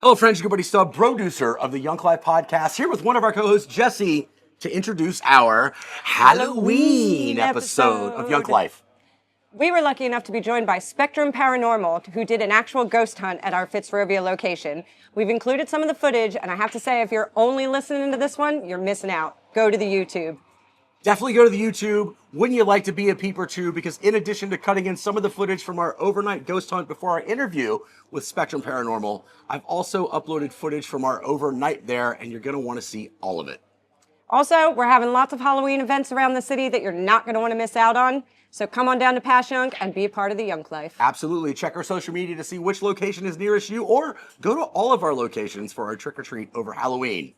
Hello, friends. Your buddy Stub, producer of the Yunk Life Podcast, here with one of our co-hosts, Jessi, to introduce our Halloween episode of Yunk Life. We were lucky enough to be joined by Spectrum Paranormal, who did an actual ghost hunt at our Fitzrovia location. We've included some of the footage, and I have to say, if you're only listening to this one, you're missing out. Go to the YouTube. Definitely go to the YouTube. Wouldn't you like to be a peeper too? Because in addition to cutting in some of the footage from our overnight ghost hunt before our interview with Spectrum Paranormal, I've also uploaded footage from our overnight there, and you're going to want to see all of it. Also, we're having lots of Halloween events around the city that you're not going to want to miss out on. So come on down to Passyunk and be a part of the Yunk Life. Absolutely. Check our social media to see which location is nearest you, or go to all of our locations for our trick-or-treat over Halloween.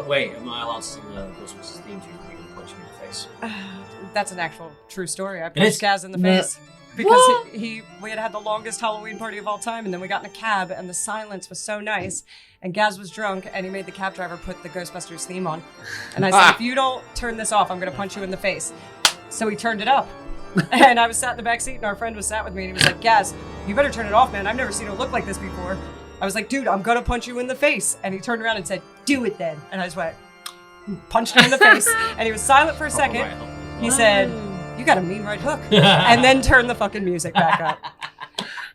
Wait, am I allowed to sing the Ghostbusters theme tune and you can punch me in the face? That's an actual true story. I is? punched Gaz in the face. Because we had the longest Halloween party of all time, and then we got in a cab, and the silence was so nice, and Gaz was drunk, and he made the cab driver put the Ghostbusters theme on. And I said, if you don't turn this off, I'm going to punch you in the face. So he turned it up. And I was sat in the back seat, and our friend was sat with me, and he was like, Gaz, you better turn it off, man. I've never seen it look like this before. I was like, dude, I'm going to punch you in the face. And he turned around and said, do it then. And I just went, punched him in the face. And he was silent for a second. He said, you got a mean right hook. And then turned the fucking music back up.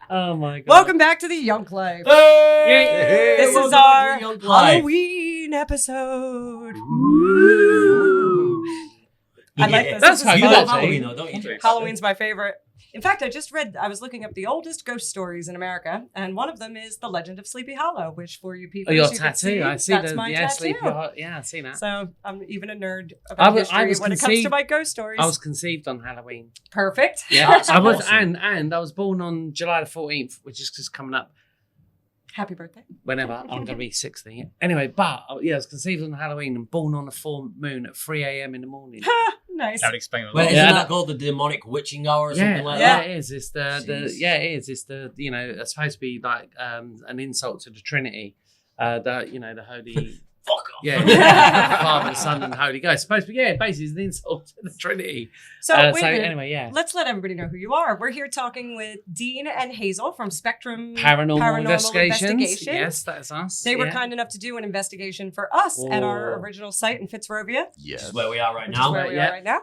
Oh my God. Welcome back to the Yunk Life. Hey! This is our Halloween episode. Ooh. I like this. That's how You you love like Halloween though, don't you? Halloween's my favorite. In fact, I was looking up the oldest ghost stories in America, and one of them is The Legend of Sleepy Hollow, which for you people, Oh, your you can tattoo. I see that's the my tattoo. Sleepy Hollow. Yeah, I see that. So I'm even a nerd about history when it comes to my ghost stories. I was conceived on Halloween. Perfect. Yeah, I was, awesome. and I was born on July the 14th, which is just coming up Happy birthday. whenever I'm going to be 60. Anyway, but yeah, I was conceived on Halloween and born on a full moon at 3 a.m. in the morning. Nice. That would explain a lot. Well, isn't Yeah, that called the demonic witching hour or something like yeah, that? it is. It's the Jeez. it is. It's the it's supposed to be like an insult to the Trinity. The holy. Fuck off. Yeah, the Father, the Son, and the Holy Ghost. Supposed to be, basically it's an insult to the Trinity. So, wait a minute. Anyway, yeah. Let's let everybody know who you are. We're here talking with Dean and Hazel from Spectrum Paranormal Investigations. Yes, that's us. They were kind enough to do an investigation for us at our original site in Fitzrovia. This is where we are right Which now. is where we are right now.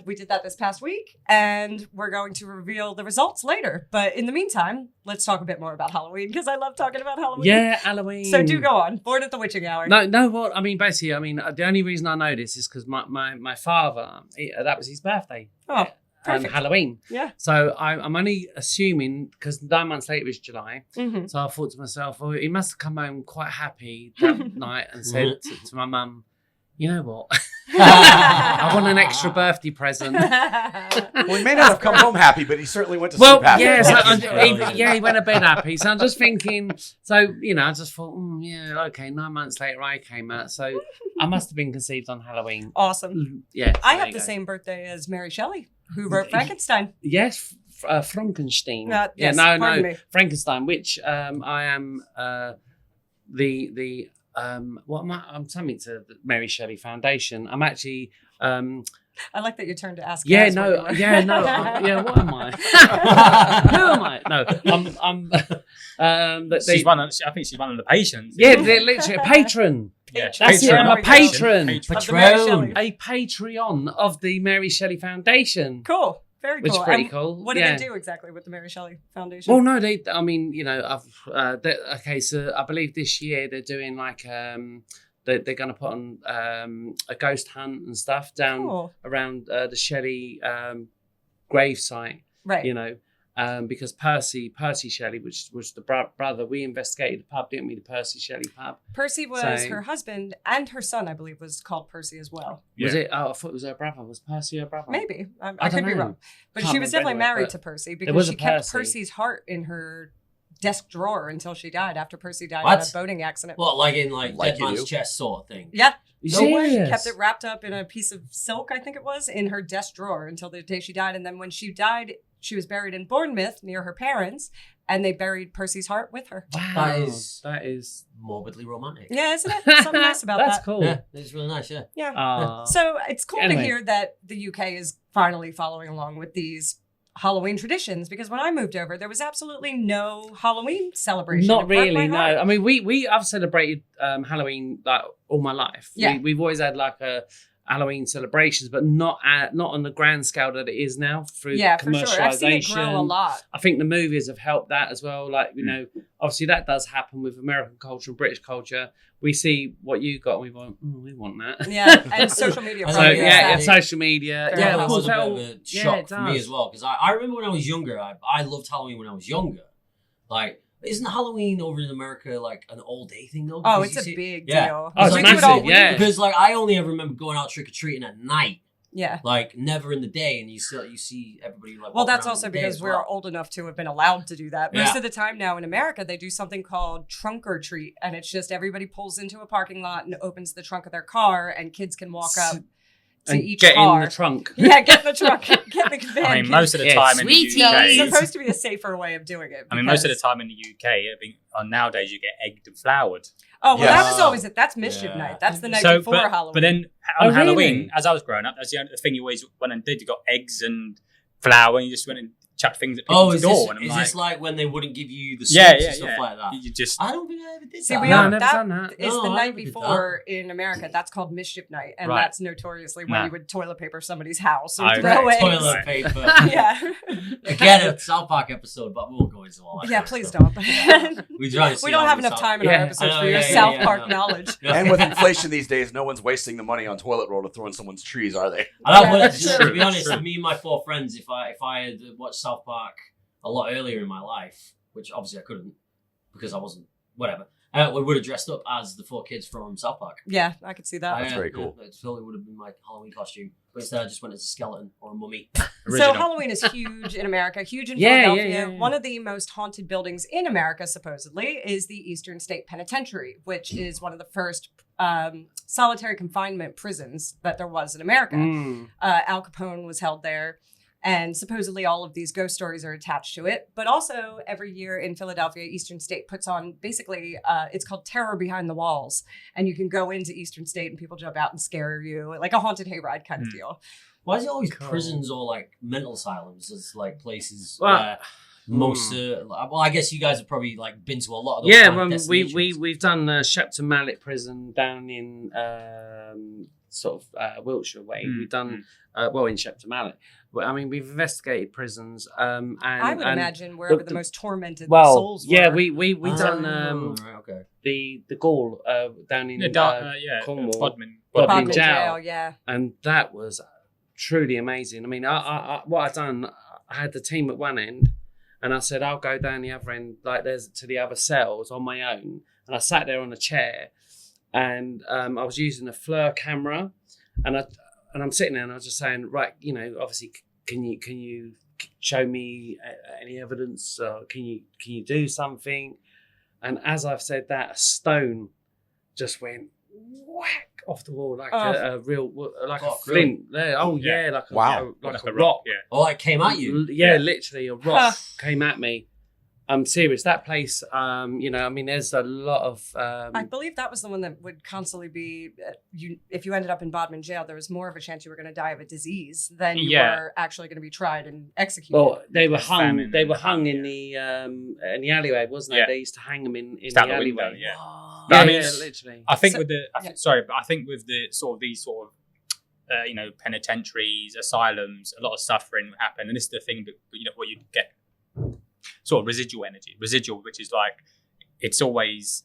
We did that this past week, and we're going to reveal the results later. But in the meantime, let's talk a bit more about Halloween, because I love talking about Halloween. Yeah, Halloween. So do go on. Born at the witching hour. No, what? I mean, basically, the only reason I know this is because my father, that was his birthday. Oh, perfect. Halloween. Yeah. So I'm only assuming, because 9 months later was July. Mm-hmm. So I thought to myself, well, he must have come home quite happy that night and said to my mum, you know what? I want an extra birthday present. Well, he may not have come home happy, but he certainly went to sleep happy. He went to bed happy. So I'm just thinking, I just thought, okay, 9 months later I came out. So I must have been conceived on Halloween. Awesome. Yeah. I have the same birthday as Mary Shelley, who wrote Frankenstein. Yes, Frankenstein. Yes, no, me. Frankenstein, which I am what am I? I'm something to the Mary Shelley Foundation. I'm actually. I like that you turned to ask. What am I? Who am I? No, I She's one of the patients. Yeah, they're literally a patron. Yeah, That's it. I'm a patron. A Patreon of the Mary Shelley Foundation. Cool. Very cool. Which is pretty cool. What do they do exactly with the Mary Shelley Foundation? Well, no, so I believe this year they're doing like, they're going to put on a ghost hunt and stuff down around the Shelley grave site. Right. Because Percy Shelley, which was the brother, we investigated the pub, didn't we? The Percy Shelley pub. Percy was her husband, and her son, I believe, was called Percy as well. Yeah. Was it? Oh, I thought it was her brother. Was Percy her brother? Maybe. I could be wrong. But she was definitely married to Percy because she kept Percy's heart in her desk drawer until she died after Percy died What? in a boating accident. What, like in like Like Dead you Man's do? Chest sort of thing? Yeah. You No way. serious? Kept it wrapped up in a piece of silk, I think it was, in her desk drawer until the day she died. And then when she died, she was buried in Bournemouth near her parents, and they buried Percy's heart with her. Wow, That is- is Morbidly romantic. Yeah, isn't it? Something nice about that's that. cool. Yeah, it's really nice, yeah. Yeah. So it's cool Anyway. to hear that the UK is finally following along with these Halloween traditions, because when I moved over, there was absolutely no Halloween celebration. Not It broke really, my no. heart. I mean, I've celebrated Halloween like all my life. Yeah. We've always had like a Halloween celebrations, but not on the grand scale that it is now through Yeah, for commercialization. sure. I've seen it grow a lot. I think the movies have helped that as well. Like, you know, obviously that does happen with American culture and British culture. We see what you got and we want, we want that. Yeah, and social media. So, So probably yeah, is yeah, that. social media. Very Yeah, that of was course, a bit that of all- a yeah, shock it for me does. as well, because I remember when I was younger, I loved Halloween when I was younger. Like, isn't Halloween over in America like an all day thing though? Oh, Because it's you a see- big yeah. deal. Oh, it's We do it massive, all week. yeah. Because like I only ever remember going out trick or treating at night, Yeah. like never in the day, and you see everybody like. Well, walking that's around also in the day because as we're well. old enough to have been allowed to do that. Most Yeah. of the time now in America, they do something called trunk or treat, and it's just everybody pulls into a parking lot and opens the trunk of their car, and kids can walk up to and each get car. in the trunk. Yeah, get in the trunk. Get in the van. I mean, most of the Yeah, time in the sweeties. No, UK, it's supposed to be a safer way of doing it. I mean, most of the because- time in the UK, I think nowadays you get egged and floured. Oh, well, Yeah. that was always it. That's mischief Yeah. night. That's the night So, before Halloween. But then Oh, on Halloween, really? as I was growing up, that's the only thing you always went and did. You got eggs and flour, and you just went and chucked things at Oh, people's is door. And I'm this, is like, this like when they wouldn't give you the sweets yeah, and yeah, stuff yeah. like that? You just I don't think I ever did See, that. we No, are, I've never that done that. is No, the I night never did before in America. That's called mischief night, and Right. that's notoriously when Nah. you would toilet paper somebody's house or I throw agree. eggs. Toilet paper. Yeah. Again, a South Park episode, but we won't go into all that. Yeah, kind of please stuff. don't. We try to see We don't all have this enough South- time in Yeah. our episodes I know, for your yeah, South yeah, Park yeah. knowledge. Yeah. And with inflation these days, no one's wasting the money on toilet roll to throw in someone's trees, are they? I Yeah, to true. be honest, True. me and my 4 friends, if I had watched South Park a lot earlier in my life, which obviously I couldn't because I wasn't, whatever, we would have dressed up as the 4 kids from South Park. Yeah, I could see that. That's very cool. It totally would have been my Halloween costume, but instead I just went as a skeleton or a mummy. So original. Halloween is huge in America, huge in Yeah, Philadelphia. yeah, yeah. One of the most haunted buildings in America, supposedly, is the Eastern State Penitentiary, which is one of the first solitary confinement prisons that there was in America. Mm. Al Capone was held there, and supposedly all of these ghost stories are attached to it. But also, every year in Philadelphia, Eastern State puts on basically, it's called Terror Behind the Walls, and you can go into Eastern State and people jump out and scare you, like a haunted hayride kind of deal. Why is it always Cool. prisons or like mental asylums as like places Well, where most well, I guess you guys have probably like been to a lot of those Yeah, kind of well, destinations. we've done Shepton Mallet prison down in sort of Wiltshire way. We've done in Shepton Mallet. Well, I mean, we've investigated prisons. And I would and imagine wherever the the- most tormented Well, souls were. yeah, we Oh, done right, okay. the Gaul down in Cornwall, Bodmin. Bodmin Bodmin jail. jail, yeah. And that was truly amazing. I mean, I what I done, I had the team at one end, and I said I'll go down the other end, like there's to the other cells on my own, and I sat there on a chair, and I was using a FLIR camera, and I'm sitting there and I was just saying, right, you know, obviously, can you show me any evidence? Can you do something? And as I've said that, a stone just went whack off the wall like a real, like Oh, a flint. There. Oh yeah, like a, Wow. like a rock. Yeah. Oh, it came at you. Yeah, Yeah. literally a rock came at me. I'm serious. That place, you know, I mean, there's a lot of. I believe that was the one that would constantly be. If you ended up in Bodmin jail, there was more of a chance you were going to die of a disease than you Yeah. were actually going to be tried and executed. well, they were hung. famine They were and hung famine, in the alleyway, wasn't they? Yeah. They used to hang them in It's the out the alleyway. window, yeah. Whoa. But I mean, yeah, it's- literally. I think So- with the but I think with the sort of these sort of penitentiaries, asylums, a lot of suffering would happen, and this is the thing that what you get sort of residual energy, which is like it's always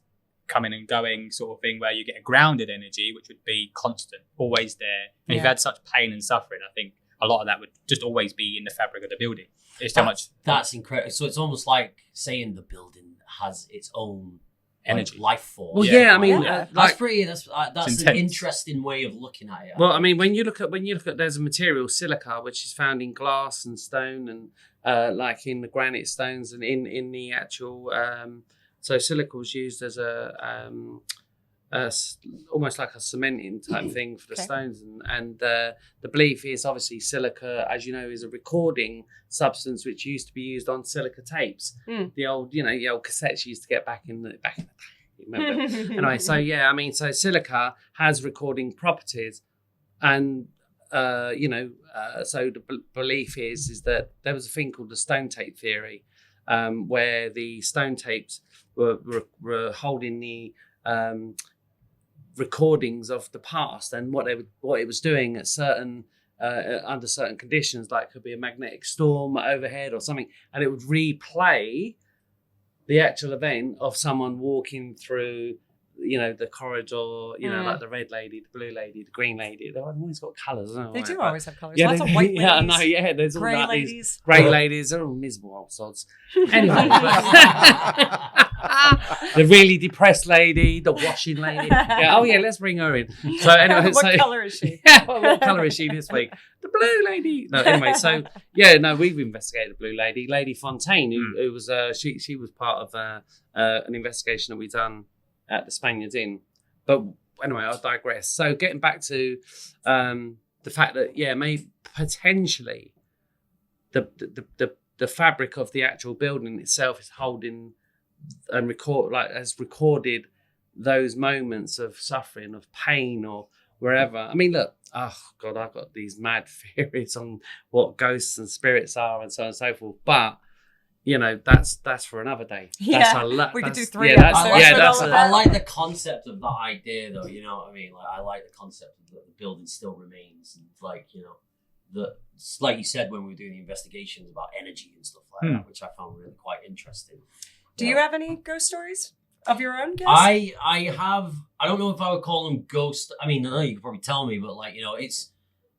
coming and going sort of thing, where you get a grounded energy, which would be constant, always there. And if you've Yeah. had such pain and suffering, I think a lot of that would just always be in the fabric of the building. It's so much. That's incredible. So it's almost like saying the building has its own energy. life force. Well, Yeah. I mean, Yeah. That's pretty. That's an intense. interesting way of looking at it. well, I mean, when you look at there's a material silica which is found in glass and stone and like in the granite stones and in the actual so silica was used as almost like a cementing type thing for the Okay. stones, and the belief is obviously silica, as you know, is a recording substance which used to be used on silica tapes. The old cassettes you used to get back in the day. Remember? Anyway, so so silica has recording properties, and so the belief is that there was a thing called the stone tape theory, where the stone tapes were holding the recordings of the past and what it was doing at certain under certain conditions, like could be a magnetic storm overhead or something, and it would replay the actual event of someone walking through, the corridor, like the red lady, the blue lady, the green lady. They've always got colours, don't They they? do always have colours. Yeah, Lots of white ladies. Yeah, I know. Yeah, there's all Grey that. These ladies. grey ladies. They're all miserable old sods. Anyway, the really depressed lady, the washing lady. Yeah, let's bring her in. So anyway, What colour is she? Yeah, what colour is she this week? The blue lady. No, anyway, so we've investigated the blue lady, Lady Fontaine, who was she was part of an investigation that we done at the Spaniards Inn. But anyway, I'll digress. So getting back to the fact that maybe potentially the fabric of the actual building itself is holding and has recorded those moments of suffering, of pain, or wherever. I mean, look, oh God, I've got these mad theories on what ghosts and spirits are and so on and so forth. But that's for another day. Yeah, we could do 3 I episodes. like the concept of that idea, though. You know what I mean? Like, I like the concept that the building still remains, and like you said when we were doing the investigations about energy and stuff like that, which I found really quite interesting. Do you have any ghost stories of your own, Gaz? I have. I don't know if I would call them ghost. I mean, I know you could probably tell me, but it's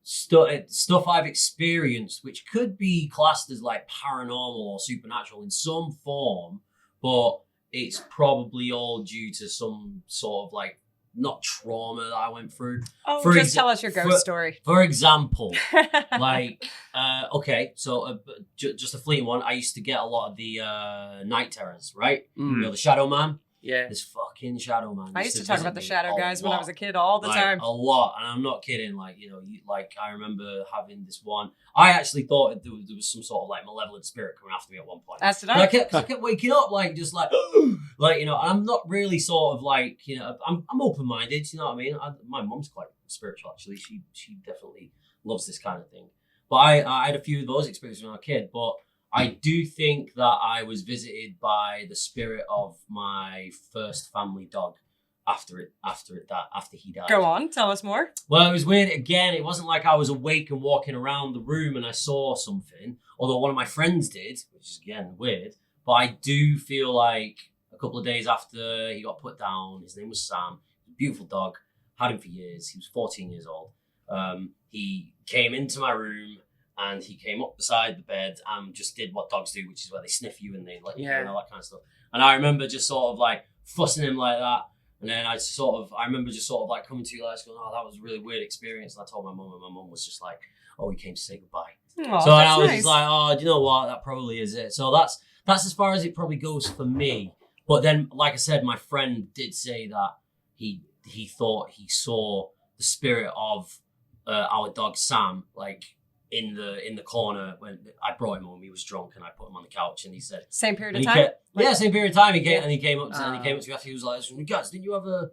stuff I've experienced, which could be classed as like paranormal or supernatural in some form, but it's probably all due to some sort of like not trauma that I went through. Oh, just tell us your ghost story. For example, just a fleeting one. I used to get a lot of the night terrors, right? The Shadow Man. Yeah. This fucking Shadow Man. I used to talk visit about the me shadow a guys when I lot. was a kid all the time. A lot, and I'm not kidding. I remember having this one. I actually thought there was some sort of like malevolent spirit coming after me at one point. As did But I. I kept waking up and I'm not really sort of like, I'm open-minded, you know what I mean? My mum's quite spiritual, actually. She definitely loves this kind of thing. But I had a few of those experiences when I was a kid, but I do think that I was visited by the spirit of my first family dog after he died. Go on, tell us more. Well, it was weird. Again, it wasn't like I was awake and walking around the room and I saw something, although one of my friends did, which is again weird. But I do feel like a couple of days after he got put down, his name was Sam, a beautiful dog, had him for years. He was 14 years old. He came into my room and he came up beside the bed and just did what dogs do, which is where they sniff you and they let you and all that kind of stuff. And I remember just sort of like fussing him like that. And then I remember just sort of like coming to you guys going, oh, that was a really weird experience. And I told my mum, and my mum was just like, oh, he came to say goodbye. Aw, So I that's was nice. just like, oh, do you know what? That probably is it. So that's as far as it probably goes for me. But then, like I said, my friend did say that he thought he saw the spirit of our dog Sam, like in the corner when I brought him home. He was drunk, and I put him on the couch, and he said, Same period and of he time? same period of time. He came up to me after. He was like, "Guys, didn't you have a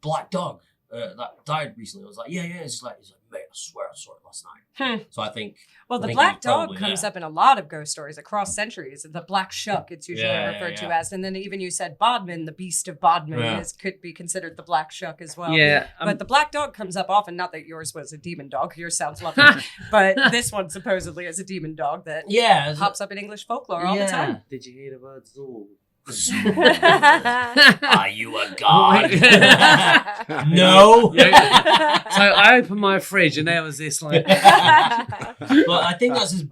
black dog that died recently?" I was like, "Yeah." He's like, "Mate, I swear I saw it last night." So I think. Well, the I think black he dog probably, comes up in a lot of ghost stories across centuries. The black shuck, it's usually referred to as. And then even you said Bodmin, the beast of Bodmin could be considered the black shuck as well. Yeah. But the black dog comes up often. Not that yours was a demon dog. Yours sounds lovely. But this one supposedly is a demon dog that pops up in English folklore all the time. Did you hear the word Zorg? you a god? No. So I opened my fridge and there was this like. But I think that's as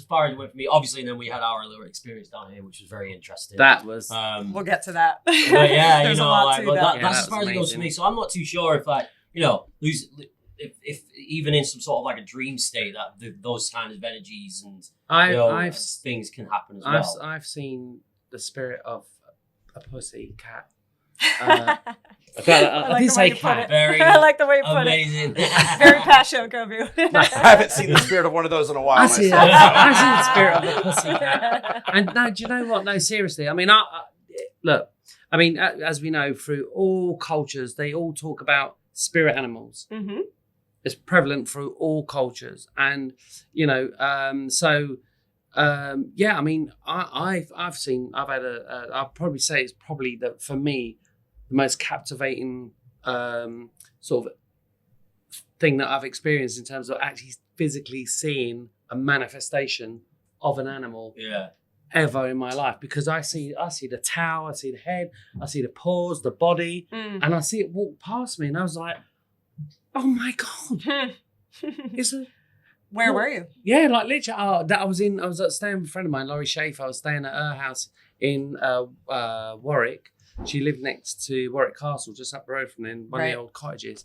far as it went for me. Obviously, and then we had our little experience down here, which was very interesting. That was. We'll get to that. But yeah, There's a lot to that. That's as far as it goes for me. So I'm not too sure if if even in some sort of like a dream state that those kind of energies and things can happen as well. I've seen the spirit of a pussy cat. I did say cat. Very I like the way you put amazing. it. Very Passyunk of you. I haven't seen the spirit of one of those in a while. I've seen the spirit of a pussy cat. And no, do you know what? No, seriously. I mean, look. I mean, as we know, through all cultures, they all talk about spirit animals. Mm-hmm. It's prevalent through all cultures, and I mean, I'll probably say it's probably for me the most captivating sort of thing that I've experienced in terms of actually physically seeing a manifestation of an animal. Yeah. Ever in my life, because I see the tail, I see the head, I see the paws, the body, and I see it walk past me, and I was like, "Oh my god!" Where were you? Yeah, like literally. I was staying with a friend of mine, Laurie Schaefer. I was staying at her house in Warwick. She lived next to Warwick Castle, just up the road from then, one of the old cottages.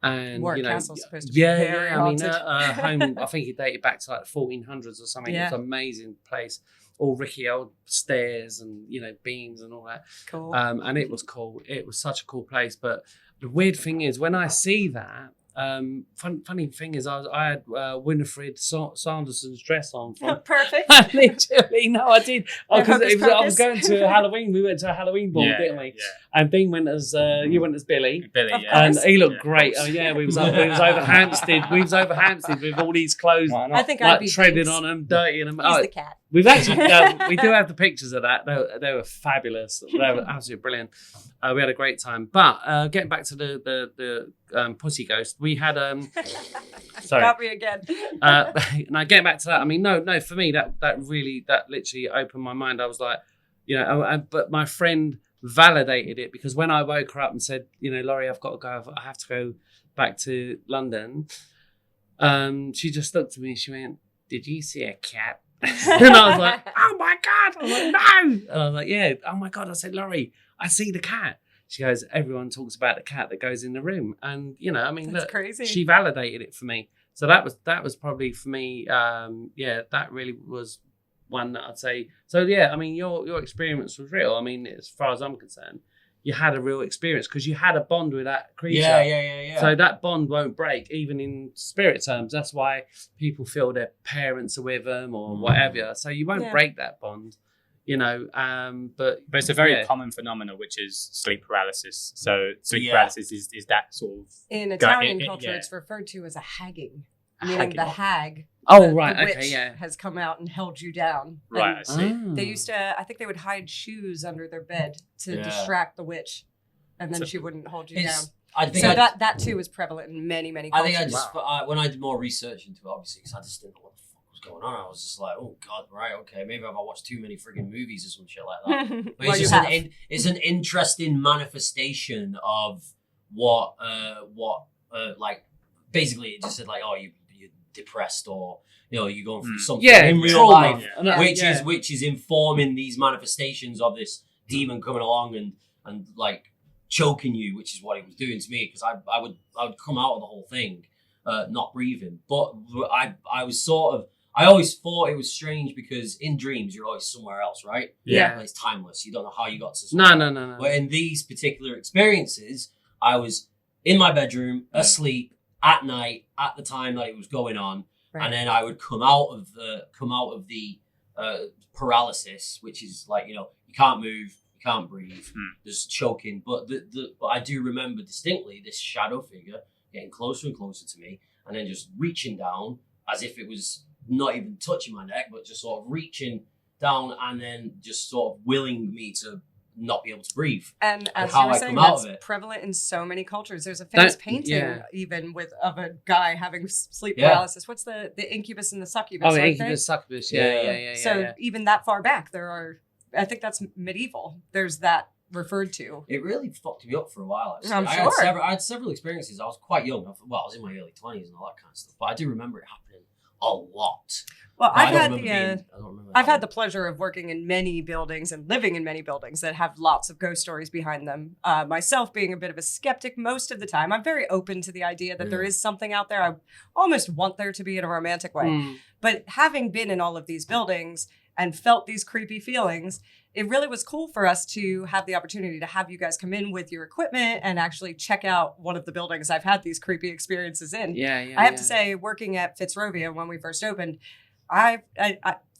And Warwick Castle's supposed to be very I mean, haunted. home. I think it dated back to like 1400s or something. Yeah. It was an amazing place. All rickety old stairs and beams and all that. Cool. And it was cool. It was such a cool place. But the weird thing is, when I see that, funny thing is, I had Winifred Sanderson's dress on. Perfect. Literally, no, I did. I was Pocus. going to a Halloween. We went to a Halloween ball, didn't we? Yeah. And Dean went as you went as Billy. Billy, Of yeah. And he looked Yeah. great. Oh yeah, we was over Hampstead. We was over Hampstead with all these clothes, I think I'd like be treading Jinx. on them, dirty them. He's the cat. We've actually we do have the pictures of that. They were fabulous. They were absolutely brilliant. We had a great time. But getting back to the pussy ghost, we had sorry. Got me again. Now getting back to that, I mean, no, for me that literally opened my mind. I was like, but my friend validated it, because when I woke her up and said, Laurie, I've got to go. I have to go back to London. She just looked at me and she went, "Did you see a cat?" And I was like, "Oh my god!" I was like, "No!" And I was like, "Yeah." Oh my god! I said, "Laurie, I see the cat." She goes, "Everyone talks about the cat that goes in the room," and I mean, That's look, crazy. she validated it for me. So that was probably for me. That really was one that I'd say. So yeah, I mean, your experience was real. I mean, as far as I'm concerned, you had a real experience because you had a bond with that creature. Yeah. So that bond won't break, even in spirit terms. That's why people feel their parents are with them or whatever. So you won't break that bond, But it's a very common phenomenon, which is sleep paralysis. So sleep paralysis is that sort of... In Italian culture, it's referred to as a hagging, meaning the hag. Oh, the right. witch Okay, yeah. has come out and held you down. Right, And I see. They used to, I think they would hide shoes under their bed to distract the witch, and then she wouldn't hold you down. I think So that too is prevalent in many, many I cultures. think when I did more research into it, obviously, because I just didn't know what the fuck was going on. I was just like, oh god, right, okay, maybe I've watched too many frigging movies or some shit like that. But Well, it's you just have. it's an interesting manifestation of what like basically it just said like, oh, you're depressed or you're going through something in real trauma. life, which is informing these manifestations of this demon coming along and like choking you, which is what it was doing to me, because I would come out of the whole thing not breathing. But I was I always thought it was strange because in dreams you're always somewhere else, right? Yeah. It's timeless. You don't know how you got to No. But in these particular experiences, I was in my bedroom, asleep at night at the time that it was going on. Right. And then I would come out of the paralysis, which is like, you can't move, you can't breathe, there's choking. But but I do remember distinctly this shadow figure getting closer and closer to me, and then just reaching down as if it was not even touching my neck, but just sort of reaching down and then just sort of willing me to not be able to breathe. And as how you were I saying, come out that's of it. prevalent in so many cultures. There's a famous painting even of a guy having sleep paralysis. What's the incubus and the succubus? Oh, the aren't incubus, they? succubus. Yeah. So even that far back, I think that's medieval. There's that referred to. It really fucked me up for a while, actually. I'm I sure. had several experiences. I was quite young. I was in my early 20s and all that kind of stuff. But I do remember it happening a lot. Well, But I I've don't had remember I don't remember I've how- had the pleasure of working in many buildings and living in many buildings that have lots of ghost stories behind them. Myself being a bit of a skeptic most of the time, I'm very open to the idea that there is something out there. I almost want there to be in a romantic way. But having been in all of these buildings and felt these creepy feelings, it really was cool for us to have the opportunity to have you guys come in with your equipment and actually check out one of the buildings I've had these creepy experiences in. I have to say, working at Fitzrovia when we first opened, I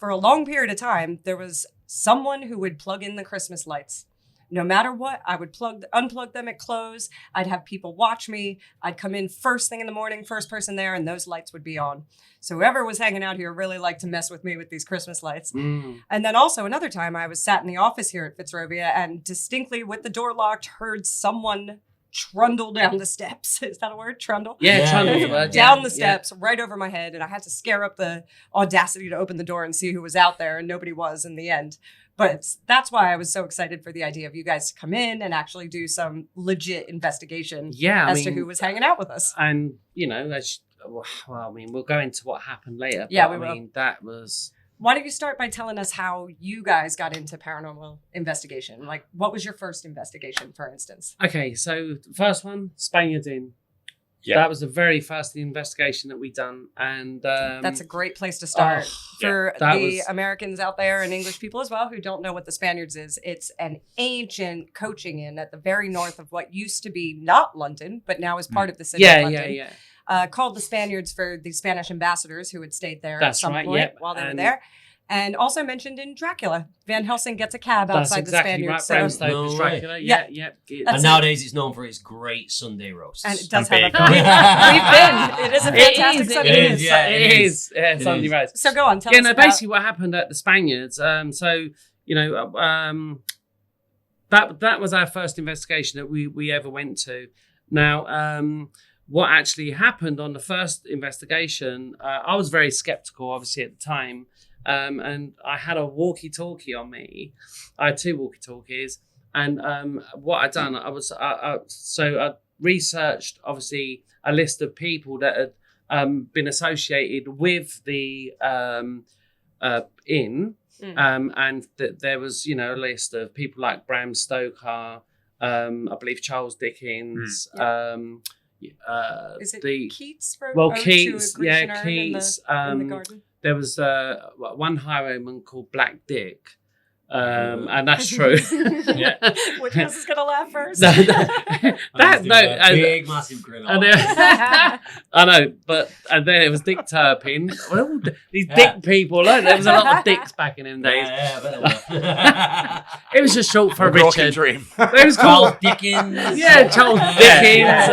for a long period of time, there was someone who would plug in the Christmas lights. No matter what, I would unplug them at close. I'd have people watch me. I'd come in first thing in the morning, first person there, and those lights would be on. So whoever was hanging out here really liked to mess with me with these Christmas lights. And then also another time I was sat in the office here at Fitzrovia and distinctly with the door locked heard someone trundle down the steps. Is that a word? Trundle? Trundle. Down the steps, right over my head. And I had to scare up the audacity to open the door and see who was out there. And nobody was in the end. But that's why I was so excited for the idea of you guys to come in and actually do some legit investigation as to who was hanging out with us. And, we'll go into what happened later. Yeah, but, we will. That was... Why don't you start by telling us how you guys got into paranormal investigation? Like, what was your first investigation, for instance? Okay, so the first one, Spaniards Inn. Yeah. That was the very first investigation that we done. And that's a great place to start for that the was- Americans out there and English people as well who don't know what the Spaniards is. It's an ancient coaching inn at the very north of what used to be not London, but now is part of the city of London. Called the Spaniards for the Spanish ambassadors who had stayed there at some point while they were there. And also mentioned in Dracula. Van Helsing gets a cab outside the Spaniards. Right, So, Bram Stoker's Dracula. Yeah. And nowadays it's known for its great Sunday roasts. and it does And have bacon. we've been. It is a fantastic Sunday It is, roast. yeah. It is. Yeah, It Sunday is. roast. So go on, tell us about... Basically what happened at the Spaniards. That was our first investigation that we ever went to. Now, what actually happened on the first investigation, I was very skeptical, obviously, at the time. And I had a walkie-talkie on me. I had 2 walkie-talkies. And what I'd done, I researched, obviously, a list of people that had been associated with the inn. And there was, a list of people like Bram Stoker, I believe Charles Dickens. Is it Keats? Keats, Keats. In the garden? There was one highwayman called Black Dick, and that's true. Which one is going to laugh first? Big, massive grin on. I know, and then it was Dick Turpin. Well, these dick people, there was a lot of dicks back in them days. Yeah, I bet it was. It was just short for Broken Richard. dream. It was Charles called Dickens. Charles Dickens.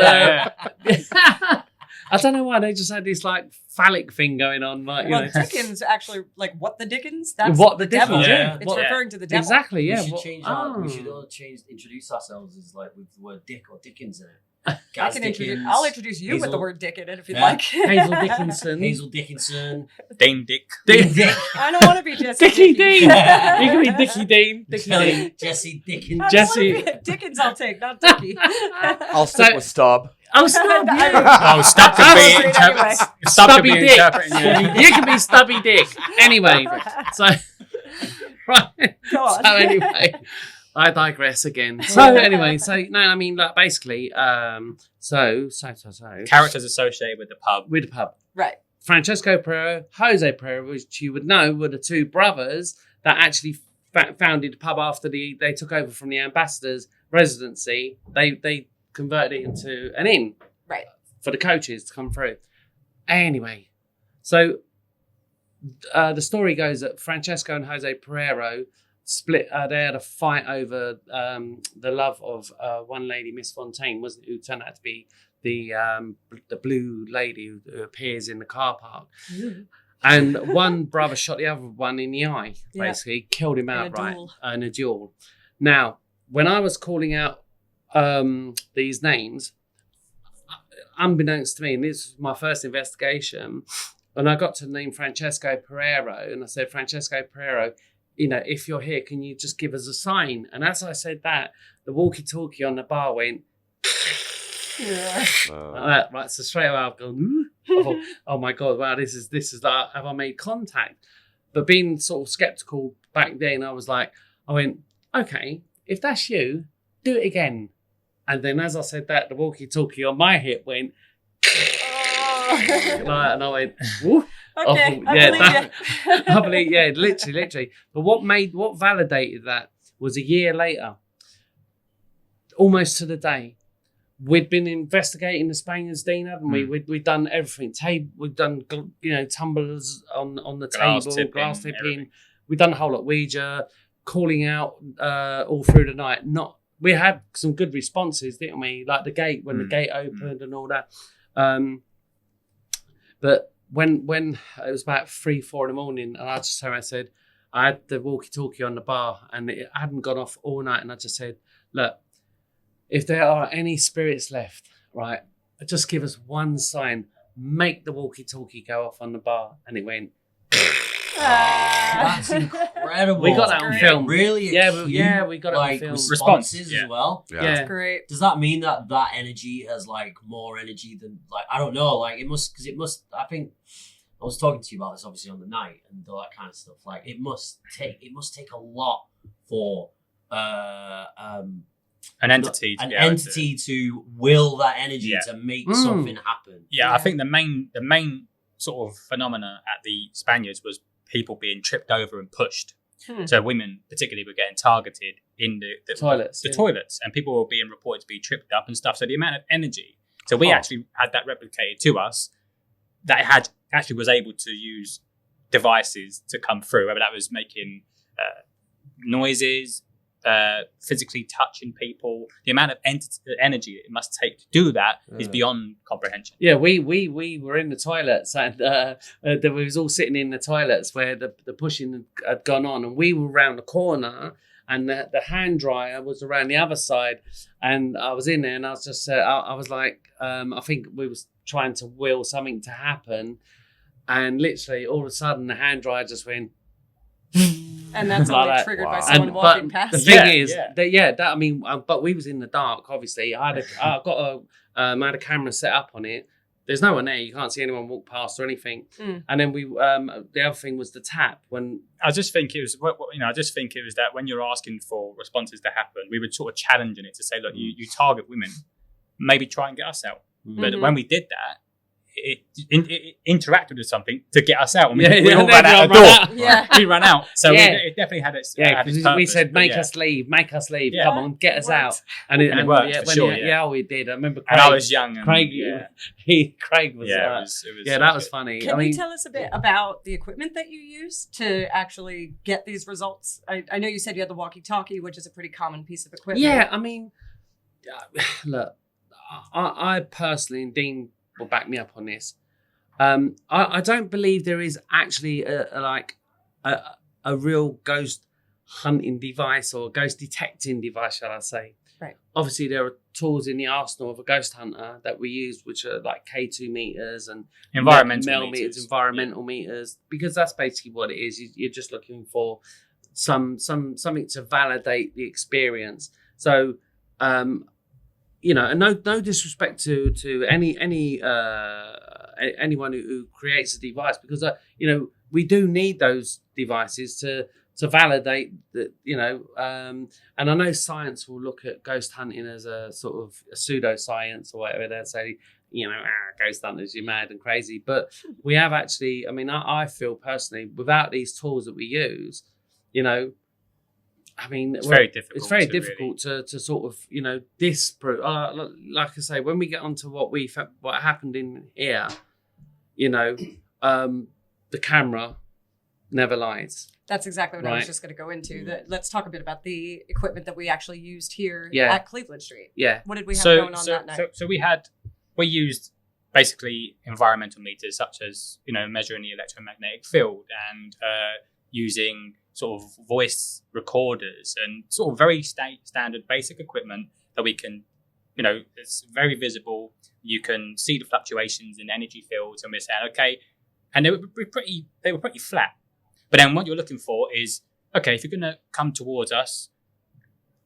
I don't know why they just had this phallic thing going on, Dickens actually, what the Dickens? That's What the devil. Dickens, yeah. It's referring to the devil. Exactly, yeah. We should change that. We should all introduce ourselves as with the word Dick or Dickens in it. Gaz Dickens. I'll introduce you with Hazel- the word Dick in it if you'd like. Hazel Dickinson. Hazel Dickinson. Dame Dick. Dick. I don't want to be Jesse. Dickie Dean. You can be Dickie Dean. Dickie Dean. Jesse Dickens. Jesse. Dickens I'll take, not Dickie. I'll stick with Stubb. Oh, Stub, Oh, Stub I'll could say be it anyway. Stub could Stubby be Dick. interpreting you. You can be Stubby Dick. Anyway, so right. Go on. So anyway, I digress again. So anyway, basically, Characters associated with the pub. with the pub, Right. Francesco Pereiro, Jose Pereiro, which you would know were the 2 brothers that actually founded the pub after they took over from the ambassador's residency. They converted it into an inn, Right. for the coaches to come through. Anyway, so the story goes that Francesco and Jose Pereiro split. They had a fight over the love of one lady, Miss Fontaine, wasn't it, who turned out to be the blue lady who appears in the car park. And one brother shot the other one in the eye, basically killed him outright in a duel. Now, when I was calling out these names, unbeknownst to me, and this was my first investigation, and I got to the name Francesco Pereiro, and I said, Francesco Pereiro, if you're here, can you just give us a sign? And as I said that, the walkie-talkie on the bar went. Yeah. Right, so straight away I've gone, oh my God, wow, this is like, have I made contact? But being sort of skeptical back then, I went, okay, if that's you, do it again. And then as I said that, the walkie-talkie on my hip went, and I went, woo. Okay, I believe you. I believe, yeah, literally. But what validated that was a year later, almost to the day, we'd been investigating the Spaniards, Dean, hadn't we? We'd done everything. We'd done, tumblers on the table, glass tipping. Everything. We'd done a whole lot of Ouija, calling out all through the night. We had some good responses, didn't we? Like the gate, when the gate opened and all that. But when it was about 3-4 in the morning, and I just turned around and said, I had the walkie-talkie on the bar and it hadn't gone off all night, and I just said, look, if there are any spirits left, right, just give us one sign. Make the walkie-talkie go off on the bar. And it went. That's incredible. We got that on film. Really? Yeah, we got it on film. Responses as well. Yeah. That's great. Does that mean that energy has like more energy than like, I don't know, like it must, I think I was talking to you about this obviously on the night and all that kind of stuff. Like it must take a lot for an entity to will that energy to make something happen. Yeah, I think the main sort of phenomena at the Spaniards was people being tripped over and pushed. So women particularly were getting targeted in the toilets. Toilets, and people were being reported to be tripped up and stuff. So the amount of energy. So we actually had that replicated to us. That actually was able to use devices to come through, whether that was making noises, physically touching people. The amount of energy it must take to do that is beyond comprehension. Yeah, we were in the toilets, and we was all sitting in the toilets where the pushing had gone on, and we were around the corner, and the hand dryer was around the other side, and I was in there, and I was just I was like, I think we was trying to will something to happen, and literally all of a sudden the hand dryer just went. And that's like only that. triggered by someone But walking past. the thing is, but we was in the dark. Obviously, I had a camera set up on it. There's no one there. You can't see anyone walk past or anything. And then the other thing was the tap. When I just think it was, that when you're asking for responses to happen, we were sort of challenging it to say, look, you target women, maybe try and get us out. But when we did that, it interacted with something to get us out. And we all ran out the door. Yeah. We ran out. So it definitely had its purpose. We said, make us leave. Yeah. Come on, get us out. And it worked, for sure. We did. I remember Craig. And I was young. And, Craig was that was funny. Can you tell us a bit about the equipment that you use to actually get these results? I know you said you had the walkie-talkie, which is a pretty common piece of equipment. Yeah, I mean, look, I personally, and Dean will back me up on this. I don't believe there is actually a real ghost hunting device or ghost detecting device, shall I say. Right. Obviously, there are tools in the arsenal of a ghost hunter that we use, which are like K2 meters and environmental meters, because that's basically what it is. You're just looking for something to validate the experience. So, and no disrespect to anyone who creates a device, because we do need those devices to validate that, and I know science will look at ghost hunting as a sort of a pseudoscience or whatever. They'll say, ghost hunters, you're mad and crazy. But we have actually, I feel personally, without these tools that we use, it's very difficult. It's very difficult to sort of, disprove. Like I say, when we get onto what happened in here, the camera never lies. That's exactly what I was just going to go into. Let's talk a bit about the equipment that we actually used here at Cleveland Street. Yeah. What did we have going on that night? So we used basically environmental meters, such as, measuring the electromagnetic field and using sort of voice recorders and sort of very standard basic equipment that we can, it's very visible. You can see the fluctuations in energy fields, and we're saying, okay, and they were pretty flat. But then what you're looking for is okay, if you're going to come towards us,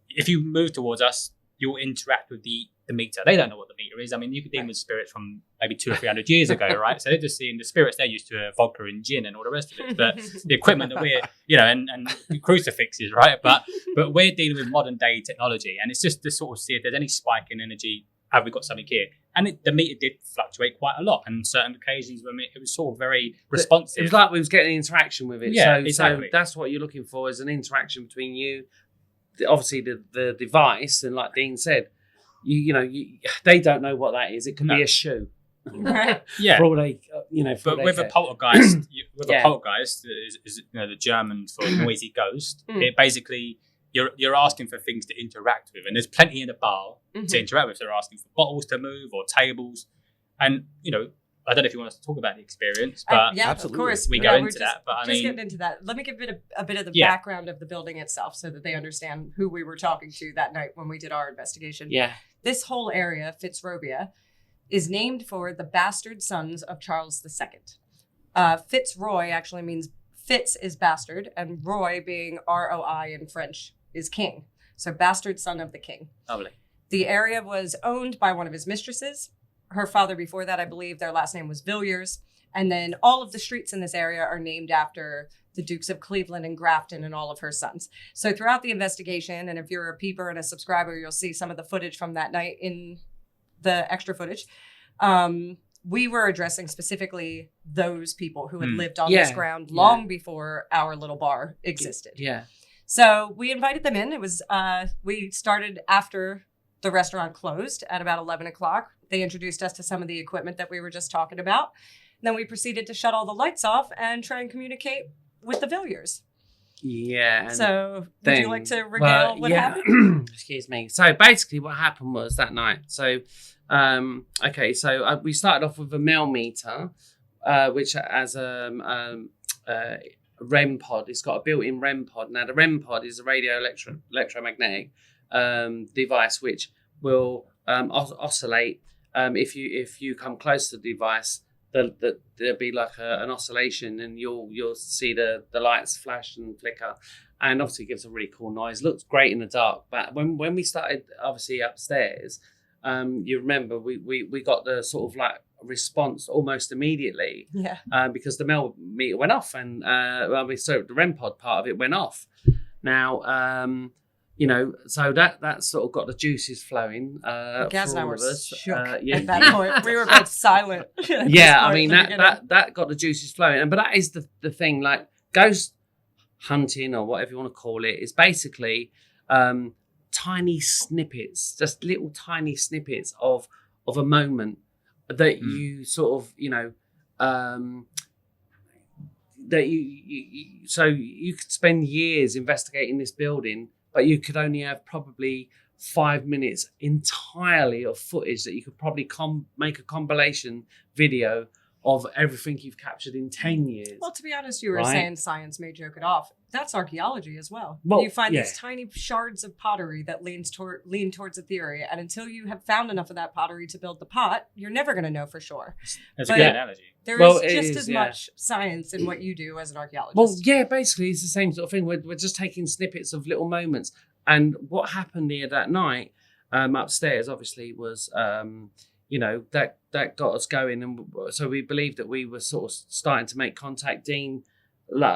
if you move towards us, you'll interact with the meter. They don't know what the meter is. I mean, you could deal with spirits from maybe 200 or 300 years ago, right? So they're just seeing the spirits they're used to vodka and gin and all the rest of it. But the equipment that we're, and crucifixes, right? But we're dealing with modern day technology, and it's just to sort of see if there's any spike in energy. Have we got something here? And the meter did fluctuate quite a lot, and on certain occasions when it was sort of very responsive. It was like we was getting interaction with it. Yeah, so, exactly. So that's what you're looking for, is an interaction between you, obviously the device, and like Dean said, they don't know what that is. It can be a shoe. Right. Yeah. For all they, but with a poltergeist, a poltergeist is the German for noisy ghost. It basically you're asking for things to interact with, and there's plenty in the bar to interact with. So they're asking for bottles to move or tables, and I don't know if you want us to talk about the experience, but absolutely. Of course we go into that. But just getting into that. Let me give a bit of the background of the building itself, so that they understand who we were talking to that night when we did our investigation. Yeah. This whole area, Fitzrovia, is named for the bastard sons of Charles II. Fitzroy actually means Fitz is bastard, and Roy, being ROI in French, is king. So bastard son of the king. Lovely. The area was owned by one of his mistresses. Her father before that, I believe, their last name was Villiers. And then all of the streets in this area are named after the Dukes of Cleveland and Grafton and all of her sons. So throughout the investigation, and if you're a peeper and a subscriber, you'll see some of the footage from that night in the extra footage. We were addressing specifically those people who had lived on this ground long before our little bar existed. Yeah. So we invited them in. It was, we started after the restaurant closed at about 11 o'clock. They introduced us to some of the equipment that we were just talking about. Then we proceeded to shut all the lights off and try and communicate with the Villiers. Yeah. So would you like to regale what happened? Excuse me. So basically what happened was that night. So, we started off with a mel meter, which has a REM pod. It's got a built-in REM pod. Now the REM pod is a electromagnetic device which will oscillate. If you come close to the device, there'll be like an oscillation, and you'll see the lights flash and flicker, and obviously it gives a really cool noise. Looks great in the dark. But when we started obviously upstairs, you remember we got the sort of like response almost immediately. Yeah. Because the mel meter went off, and the REM pod part of it went off. Now so that sort of got the juices flowing. Gaz and I were us. shook at that point. We were both silent. Yeah, I mean that got the juices flowing, but that is the thing. Like ghost hunting or whatever you want to call it is basically tiny snippets, just little tiny snippets of a moment that you sort of that you so you could spend years investigating this building, but you could only have probably 5 minutes entirely of footage that you could probably make a compilation video of everything you've captured in 10 years. Well, to be honest, you were saying science may joke it off. That's archaeology as well. Well, you find these tiny shards of pottery that lean towards a theory, and until you have found enough of that pottery to build the pot, you're never going to know for sure. That's a good analogy. There is just as much science in what you do as an archaeologist. Well, yeah, basically it's the same sort of thing. We're just taking snippets of little moments. And what happened here that night upstairs, obviously, was that got us going, and so we believed that we were sort of starting to make contact. Dean,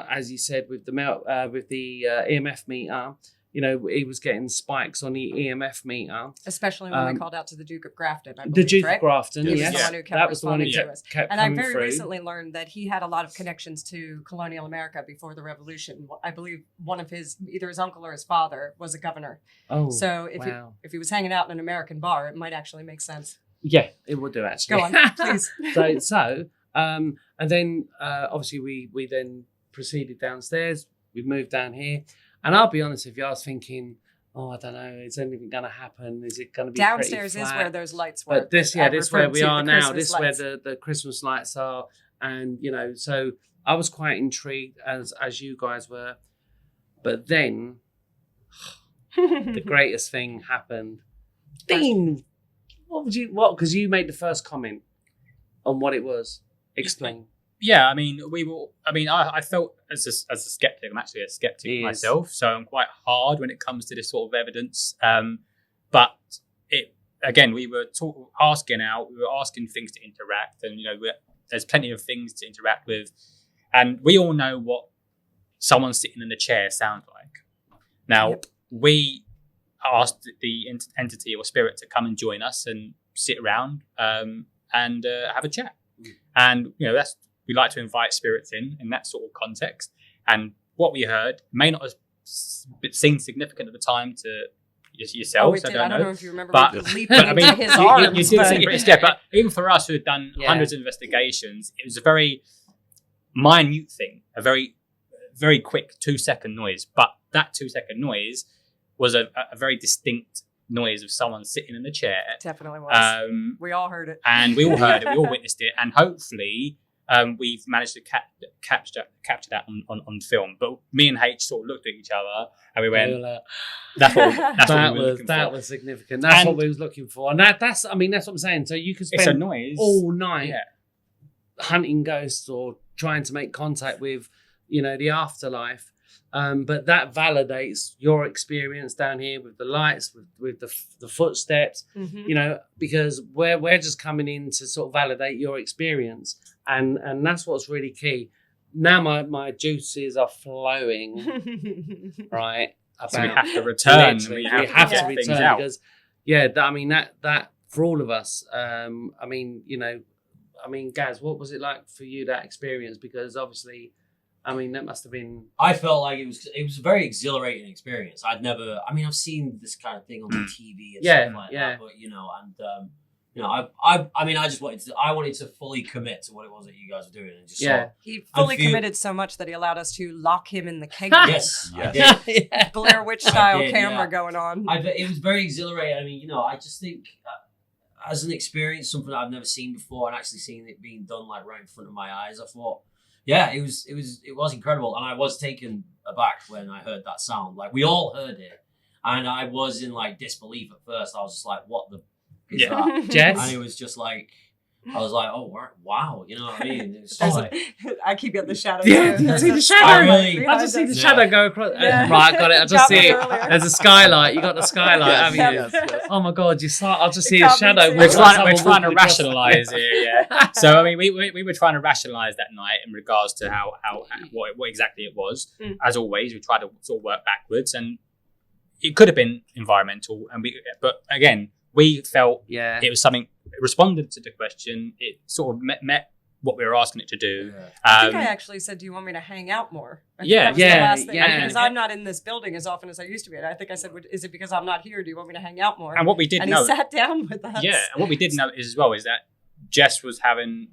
as you said, with the EMF meter, he was getting spikes on the EMF meter, especially when we called out to the Duke of Grafton. I believe, the Duke right? of Grafton, yes, that was the one who kept and I coming very through. recently learned that he had a lot of connections to colonial America before the Revolution. I believe one of either his uncle or his father was a governor. Oh, so if he was hanging out in an American bar, it might actually make sense. Yeah, it would do actually. Go on, please. And then obviously we then proceeded downstairs. We moved down here, and I'll be honest with you, I was thinking, I don't know, is anything going to happen? Is it going to be downstairs? Is where those lights were. But this where we are now. This is where the the Christmas lights are, and so I was quite intrigued as you guys were, but then the greatest thing happened. Dean, because you made the first comment on what it was. Explain. Yeah, I mean, I felt as a skeptic. I'm actually a skeptic myself, so I'm quite hard when it comes to this sort of evidence. But we were asking things to interact, and there's plenty of things to interact with, and we all know what someone sitting in the chair sounds like. Now, we asked the entity or spirit to come and join us and sit around and have a chat, and we like to invite spirits in that sort of context. And what we heard may not have seemed significant at the time to yourselves. I don't know if you remember, but leaping into his arms. You did seem pretty scared. But even for us who had done hundreds of investigations, it was a very minute thing, a very, very quick 2-second noise. But that 2-second noise was a very distinct noise of someone sitting in a chair. Definitely was. We all heard it. And we all heard it. We all witnessed it. And hopefully we've managed to capture that on film. But me and H sort of looked at each other and we went, that's what we were looking for. That was significant. That's what we was looking for. And that's what I'm saying. So you could spend all night hunting ghosts or trying to make contact with, the afterlife. But that validates your experience down here with the lights, with the footsteps, because we're just coming in to sort of validate your experience. And that's what's really key. Now my juices are flowing, right? So we have to return. We have to return because, that for all of us. Gaz, what was it like for you, that experience? Because obviously, that must have been. I felt like it was a very exhilarating experience. I've seen this kind of thing on the TV and stuff like that, but I wanted to fully commit to what it was that you guys were doing, and just he fully committed so much that he allowed us to lock him in the cage. Yes, I did. Blair Witch style camera going on. It was very exhilarating. I just think as an experience, something I've never seen before, and actually seeing it being done like right in front of my eyes, I thought, it was incredible, and I was taken aback when I heard that sound. Like, we all heard it, and I was in like disbelief at first. I was just like, "What the is that?" Jess? And it was just like, I was like, "Oh wow," you know what I mean? It was I keep getting the shadow. Yeah, you see the shadow. I just see the shadow go across. Yeah. Right, got it. I just see it. Earlier. There's a skylight. You got the skylight, haven't you? Yes. Oh my God! I'll just see a shadow. We're trying to rationalise here, So we were trying to rationalise that night in regards to how what exactly it was. As always, we tried to sort of work backwards, and it could have been environmental, but again, we felt it was something. It responded to the question. It sort of met what we were asking it to do. I think I actually said, "Do you want me to hang out more?" Yeah. Because I'm not in this building as often as I used to be. And I think I said, "Is it because I'm not here? Do you want me to hang out more?" And what we did he sat down with us. Yeah, and what we did note as well is that Jess was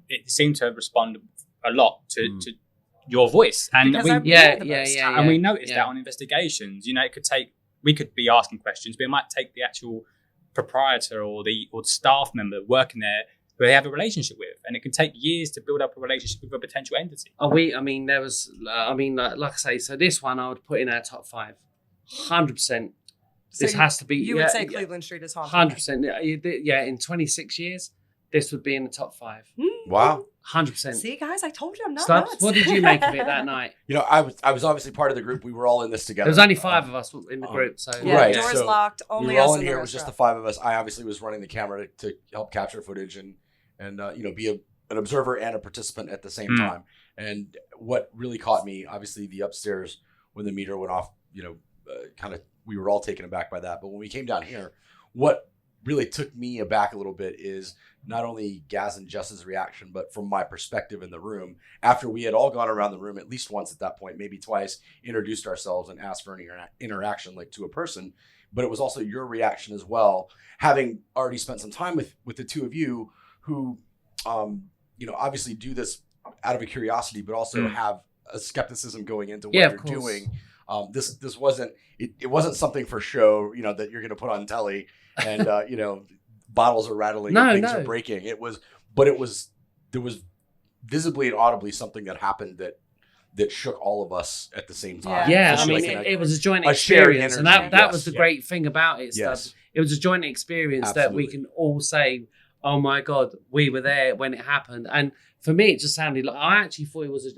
it seemed to respond a lot to your voice, and because and we noticed that on investigations. We could be asking questions, but it might take the actual proprietor or the staff member working there who they have a relationship with, and it can take years to build up a relationship with a potential entity. There was, like I say, so this one I would put in our top 5, 100%. This has to be. You would say Cleveland Street is haunted. 100%. Yeah, in 26 years, this would be in the top 5. Wow. 100%. See, guys, I told you I'm not Stubbs, nuts. what did you make of it that night? I was obviously part of the group. We were all in this together. There was only 5 of us in the group, so right. Doors So locked. Only we were all us in in here. the It was just the restaurant. 5 of us. I obviously was running the camera to help capture footage and be an observer and a participant at the same time. And what really caught me, obviously, the upstairs when the meter went off. We were all taken aback by that. But when we came down here, what really took me aback a little bit is not only Gaz and Jess's reaction, but from my perspective in the room, after we had all gone around the room at least once at that point, maybe twice, introduced ourselves and asked for an interaction like to a person. But it was also your reaction as well, having already spent some time with the two of you who, obviously do this out of a curiosity, but also have a skepticism going into what you're doing. This wasn't it wasn't something for show, that you're going to put on telly and bottles are rattling and things are breaking. There was visibly and audibly something that happened that shook all of us at the same time. It was a joint experience, and that was the great thing about it. Yes. It was a joint experience that we can all say oh my God, we were there when it happened. And for me, it just sounded like, I actually thought it was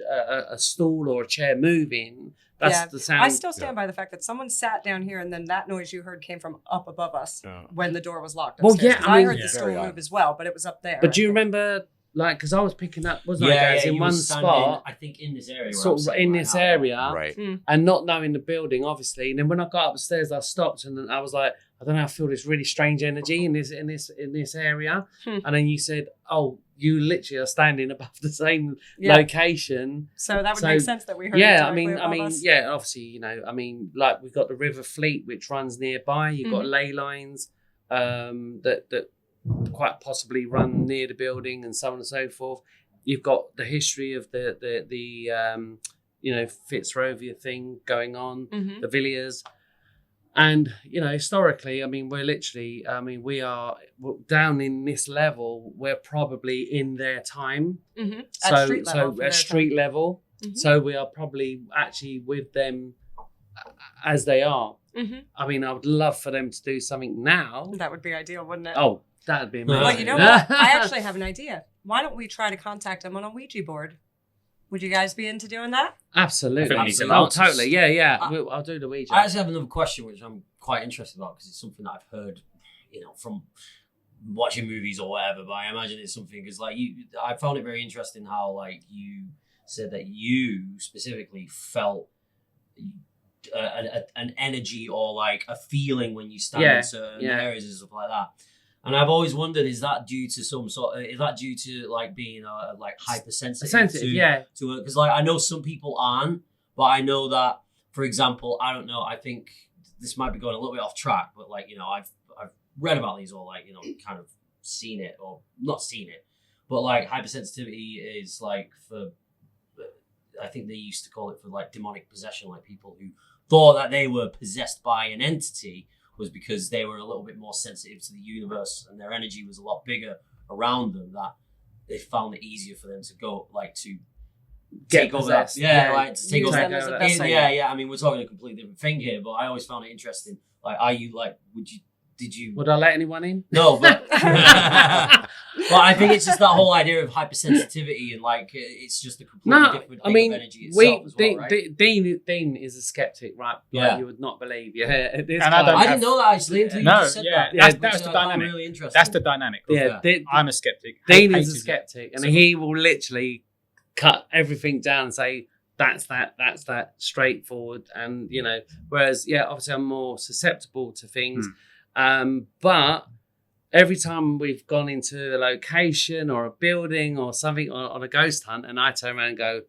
a stool or a chair moving. That's the sound. I still stand by the fact that someone sat down here and then that noise you heard came from up above us when the door was locked upstairs. Well, yeah, 'Cause I mean, heard the stool move as well, but it was up there. But do you remember, like, because I was picking up, wasn't I, guys, in you one were standing, spot, I think in this area. sort of in this area, Right. and not knowing the building, obviously. And then when I got upstairs, I stopped and I was like, I don't know, I feel this really strange energy in this area. And then you said, oh, you literally are standing above the same location. So that would make sense that we heard. Yeah, it I mean, above us. yeah, obviously, you know, I mean, like we've got the River Fleet, which runs nearby. You've got ley lines that quite possibly run near the building, and so on and so forth. You've got the history of the you know, Fitzrovia thing going on, the Villiers. And, you know, historically, I mean, we're literally, I mean, we're down in this level, we're probably in their time. At street level. At street level. So we are probably actually with them as they are. I mean, I would love for them to do something now. That would be ideal, wouldn't it? Oh, that'd be amazing. Well, you know what? I actually have an idea. Why don't we try to contact them on a Ouija board? Would you guys be into doing that? Absolutely. Absolutely. Oh, totally. Yeah. I'll do the Ouija. I actually have another question, which I'm quite interested about because it's something that I've heard, you know, from watching movies or whatever. But I imagine it's something because, like, I found it very interesting how, like, you said that you specifically felt an energy or like a feeling when you stand in certain areas and stuff like that. And I've always wondered, is that due to some sort of, is that due to like being like hypersensitive? To because like I know some people aren't, but I know that, for example, I don't know, I think this might be going a little bit off track, but like, you know, I've read about these or like, you know, kind of seen it or not seen it, but like hypersensitivity is like for, I think they used to call it for like demonic possession, like people who thought that they were possessed by an entity was because they were a little bit more sensitive to the universe and their energy was a lot bigger around them, that they found it easier for them to go like to take over that. Like to take over that. Yeah. I mean, we're talking a completely different thing here, but I always found it interesting. Like, are you like, would I let anyone in? No, but well, I think it's just that whole idea of hypersensitivity and like it's just a completely different thing of energy itself as well, right? Dean is a skeptic, right? Like you would not believe. I didn't know that actually until you just said that. That's the dynamic. Really interesting. That's the dynamic. I'm a skeptic. Dean is a skeptic, and he will literally cut everything down and say that's that straightforward, and you know, whereas obviously I'm more susceptible to things. But every time we've gone into a location or a building or something on a ghost hunt, and I turn around and go,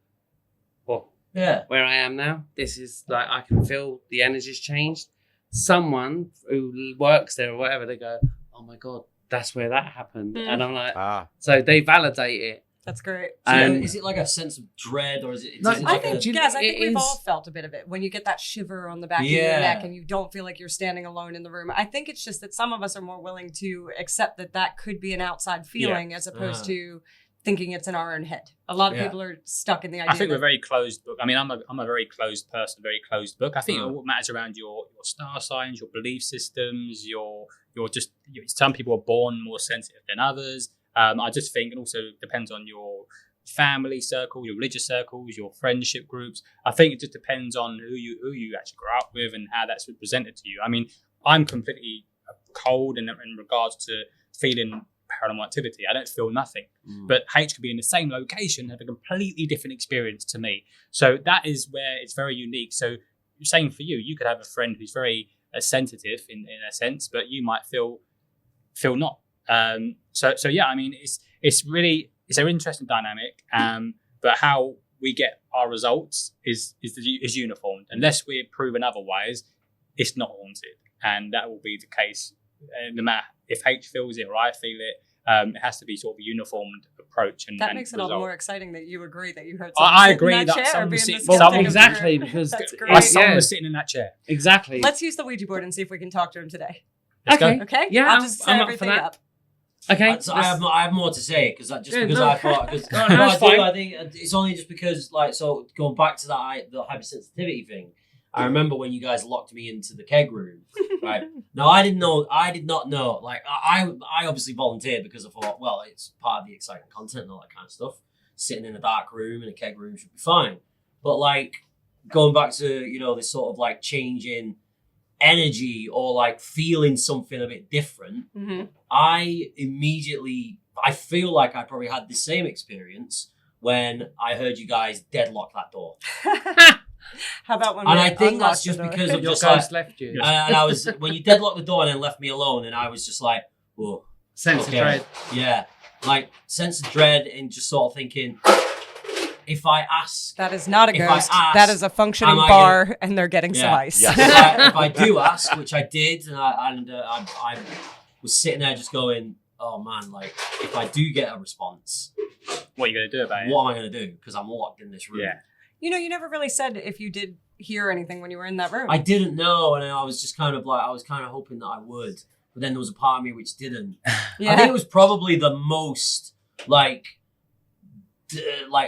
well, where I am now, this is like, I can feel the energy's changed. Someone who works there or whatever, they go, oh my God, that's where that happened. And I'm like, so they validate it. That's great. So is it like a sense of dread, or is it? I think we've all felt a bit of it when you get that shiver on the back of your neck and you don't feel like you're standing alone in the room. I think it's just that some of us are more willing to accept that could be an outside feeling as opposed to thinking it's in our own head. A lot of people are stuck in the idea. I think we're very closed book. I mean, I'm a very closed person, very closed book. I think what matters around your star signs, your belief systems, some people are born more sensitive than others. I just think it also depends on your family circle, your religious circles, your friendship groups. I think it just depends on who you actually grow up with and how that's presented to you. I mean, I'm completely cold in regards to feeling paranormal activity. I don't feel nothing. But H could be in the same location and have a completely different experience to me. So that is where it's very unique. So same for you. You could have a friend who's very sensitive in a sense, but you might feel not. So yeah, I mean, it's an interesting dynamic. But how we get our results is uniform. Unless we're proven otherwise, it's not haunted, and that will be the case. No matter if H feels it or I feel it, it has to be sort of a uniformed approach. And that makes it all the more exciting that you agree that you heard. I agree that someone was sitting. Exactly, because someone was sitting in that chair. Exactly. Let's use the Ouija board and see if we can talk to him today. Okay. Okay. Yeah, I'll just set I'm everything up for that. up. Okay, so I have more to say because I thought I think it's only just because like, so going back to the hypersensitivity thing, I remember when you guys locked me into the keg room, right? Now, I did not know. Like, I obviously volunteered because I thought, well, it's part of the exciting content and all that kind of stuff. Sitting in a dark room in a keg room should be fine. But, like, going back to, you know, this sort of, like, change in energy or, like, feeling something a bit different, I feel like I probably had the same experience when I heard you guys deadlock that door. How about when? And I think that's just because of Your just ghost like, left you. and I was when you deadlocked the door and then left me alone, and I was just like, whoa, Sense of dread. yeah, like sense of dread, and just sort of thinking, if I ask, that is not a if I ghost. ask, That is a functioning am I bar, and they're getting some Yeah. ice. Yeah. if I do ask, which I did, and I was sitting there just going, oh man, like if I do get a response, What are you going to do about it? what am I going to do? Because I'm locked in this room. Yeah. You know, you never really said if you did hear anything when you were in that room. I didn't know, and I was just kind of like, I was kind of hoping that I would, but then there was a part of me which didn't. I think it was probably the most like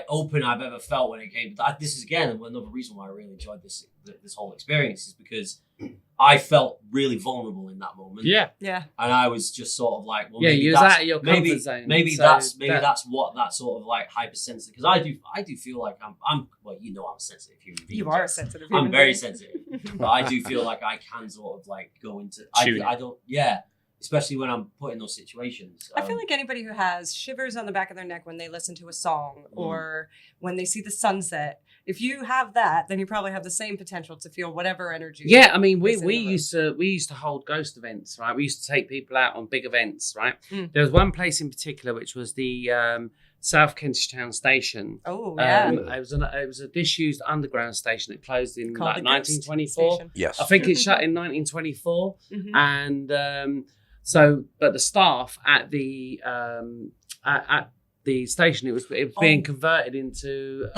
open I've ever felt when it came. This is again another reason why I really enjoyed this whole experience, is because I felt really vulnerable in that moment. Yeah. Yeah. And I was just sort of like, well, Yeah, maybe you was that's, out of your maybe, comfort zone. Maybe So that's what that sort of like hypersensitive, because I do feel like I'm well, you know, I'm a sensitive human being. You are a sensitive human I'm very being. sensitive, but I do feel like I can sort of like go into Tune I don't especially when I'm put in those situations. I feel like anybody who has shivers on the back of their neck when they listen to a song or when they see the sunset, if you have that, then you probably have the same potential to feel whatever energy. Yeah, I mean, we is in the room. used to hold ghost events, right? We used to take people out on big events, right? Mm. There was one place in particular, which was the South Kentish Town Station. Oh, yeah. It was a disused underground station. It closed in Called like the Ghost 1924. Station. Yes. I think it shut in 1924, Mhm. and but the staff at the station, it was being converted into.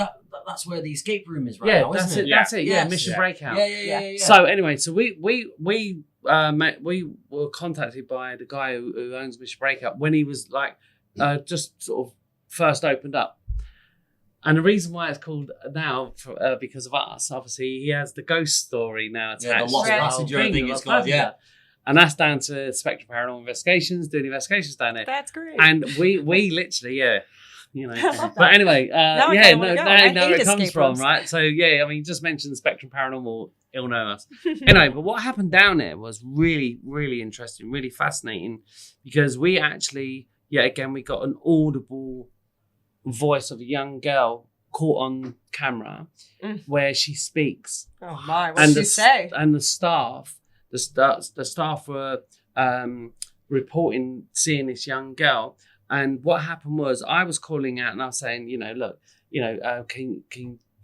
that's where the escape room is right Yeah, now, that's isn't it. it? That's it. Yeah, Yes. Mission Yeah. Breakout. Yeah. So anyway, so we were contacted by the guy who owns Mission Breakout when he was like just sort of first opened up. And the reason why it's called now, because of us, obviously, he has the ghost story now attached. Yeah, the Lost to whole Passenger, I think the it's Lost called, Passenger. yeah. And that's down to Spectrum Paranormal Investigations, doing investigations down there. That's great. And we literally, you know. love But anyway, I yeah, kinda wanna go. I know where hate it comes escape from, rooms. right? So yeah, I mean, just mention Spectrum Paranormal, you'll know us. Anyway, but what happened down there was really, really interesting, really fascinating, because we actually, again, we got an audible voice of a young girl caught on camera where she speaks. Oh my, what And did you say? And the staff were reporting seeing this young girl. And what happened was, I was calling out and I was saying, look, can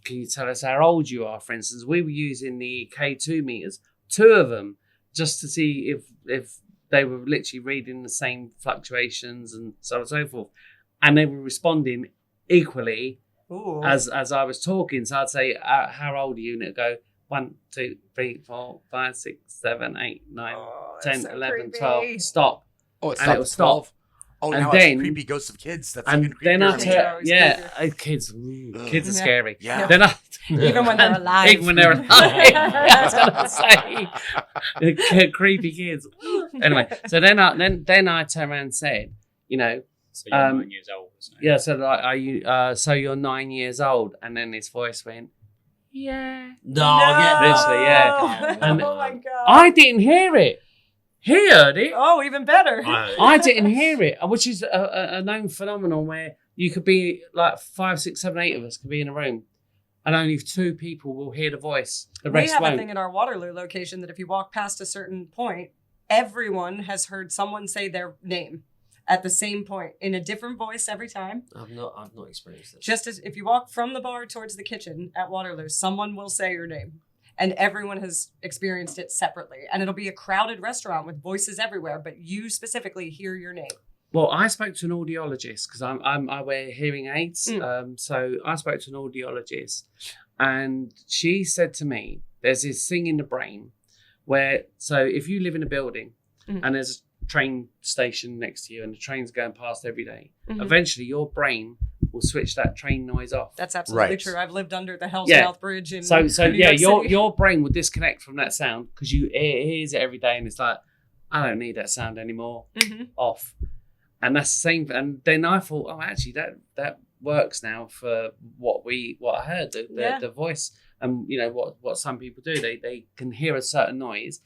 you tell us how old you are? For instance, we were using the K2 meters, 2 of them, just to see if they were literally reading the same fluctuations and so on and so forth. And they were responding equally Ooh. as I was talking. So I'd say, how old are you? And it'd go 1, 2, 3, 4, 5, 6, 7, 8, 9, Oh, 10, that's so 11, creepy. 12, stop. Oh, it's And not it will stop. 12. Oh, And now then- it's creepy ghosts of kids. That's And even then creepier. kids are Ugh. kids are scary. Yeah. Then Even when they're alive. Even when they're alive. I was gonna say creepy kids. Anyway, so then I turned around and said, So you're 9 years old. So. yeah, so like, are you? So you're 9 years old, and then his voice went, yeah. No, I get that. Literally, yeah. And- oh my god. I didn't hear it. He heard it. Oh, even better. I didn't hear it, which is a known phenomenon where you could be like 5, 6, 7, 8 of us could be in a room, and only 2 people will hear the voice. The We rest have won't. a thing at our Waterloo location that if you walk past a certain point, everyone has heard someone say their name at the same point in a different voice every time. I've not experienced this. Just as if you walk from the bar towards the kitchen at Waterloo, someone will say your name. And everyone has experienced it separately. And it'll be a crowded restaurant with voices everywhere, but you specifically hear your name. Well, I spoke to an audiologist because I wear hearing aids. So I spoke to an audiologist, and she said to me, "There's this thing in the brain where, so if you live in a building and there's train station next to you and the train's going past every day, Mhm. eventually your brain will switch that train noise off. That's absolutely Right. true. I've lived under the Hell's Yeah. Mouth Bridge in So New yeah, York City. your brain will disconnect from that sound because it hears it every day and it's like, I don't need that sound anymore. Mhm. Off. And that's the same. And then I thought, oh, actually, that works now for what I heard, the voice. And you know what some people do, they can hear a certain noise,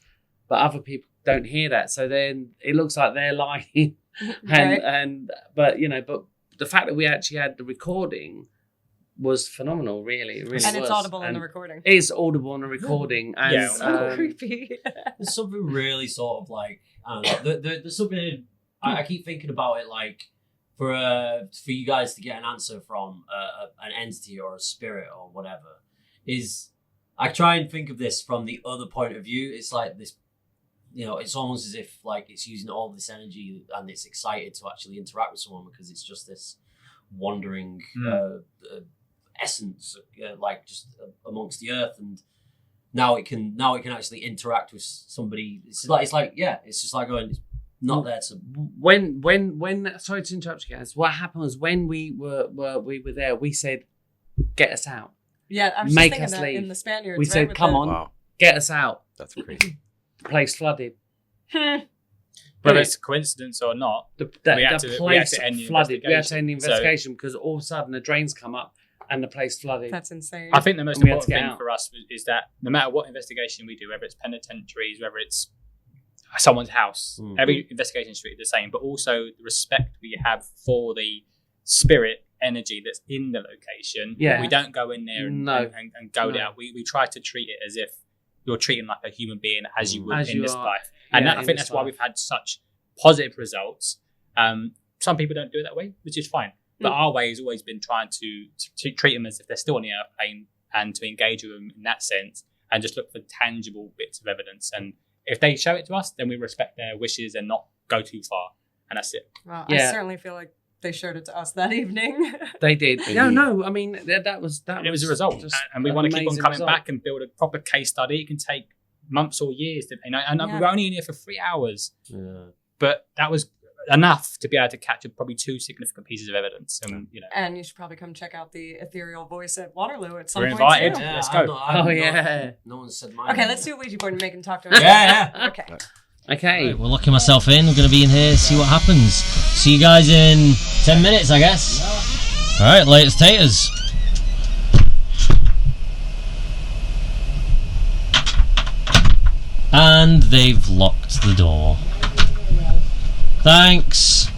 but other people don't hear that. So then it looks like they're lying. But the fact that we actually had the recording was phenomenal. Really, it really And was. it's audible in And the recording. It's audible on the recording. And, Yeah. So creepy. There's something really sort of like, I don't know, there's something, I keep thinking about it like, for you guys to get an answer from an entity or a spirit or whatever, is I try and think of this from the other point of view. It's like this, it's almost as if like it's using all this energy and it's excited to actually interact with someone because it's just this wandering essence, like just amongst the earth, and now it can actually interact with somebody. It's just like going, it's not there to. When sorry to interrupt you guys. What happened was when we were there, we said, "Get us out." Yeah, I was Make just us thinking that leave. in the Spaniards. We right, said, with "Come the- on, Wow, get us out." that's crazy. The place flooded. Whether it's a coincidence or not, The We had place to end the flooded. We had to end the investigation. So- investigation because all of a sudden the drains come up and the place flooded. That's insane. I think the most And we had to important get thing out. for us is that no matter what investigation we do, whether it's penitentiaries, whether it's someone's house, every investigation is treated the same, but also the respect we have for the spirit energy that's in the location. Yeah. We don't go in there and go No. out. We try to treat it as if you're treating like a human being as you would As in you this are. life. And Yeah, I in think this that's why life. we've had such positive results. Some people don't do it that way, which is fine. But our way has always been trying to treat them as if they're still on the airplane and to engage with them in that sense and just look for tangible bits of evidence. And if they show it to us, then we respect their wishes and not go too far. And that's it. Well, Yeah. I certainly feel like they showed it to us that evening. They did. Indeed. No. I mean that was It was a result. just And we an want to keep on amazing coming result. back and build a proper case study. It can take months or years. And Yeah. we were only in here for 3 hours. Yeah. But that was enough to be able to capture probably 2 significant pieces of evidence. And, And you should probably come check out the ethereal voice at Waterloo at some We're point invited. too. Yeah. Let's go. No one said mine. Okay, let's do a Ouija board and make him talk to us. Yeah. Okay. Okay. Right, we're locking myself in. We're going to be in here, see what happens. See you guys in 10 minutes, I guess. All right, latest taters. And they've locked the door. Thanks.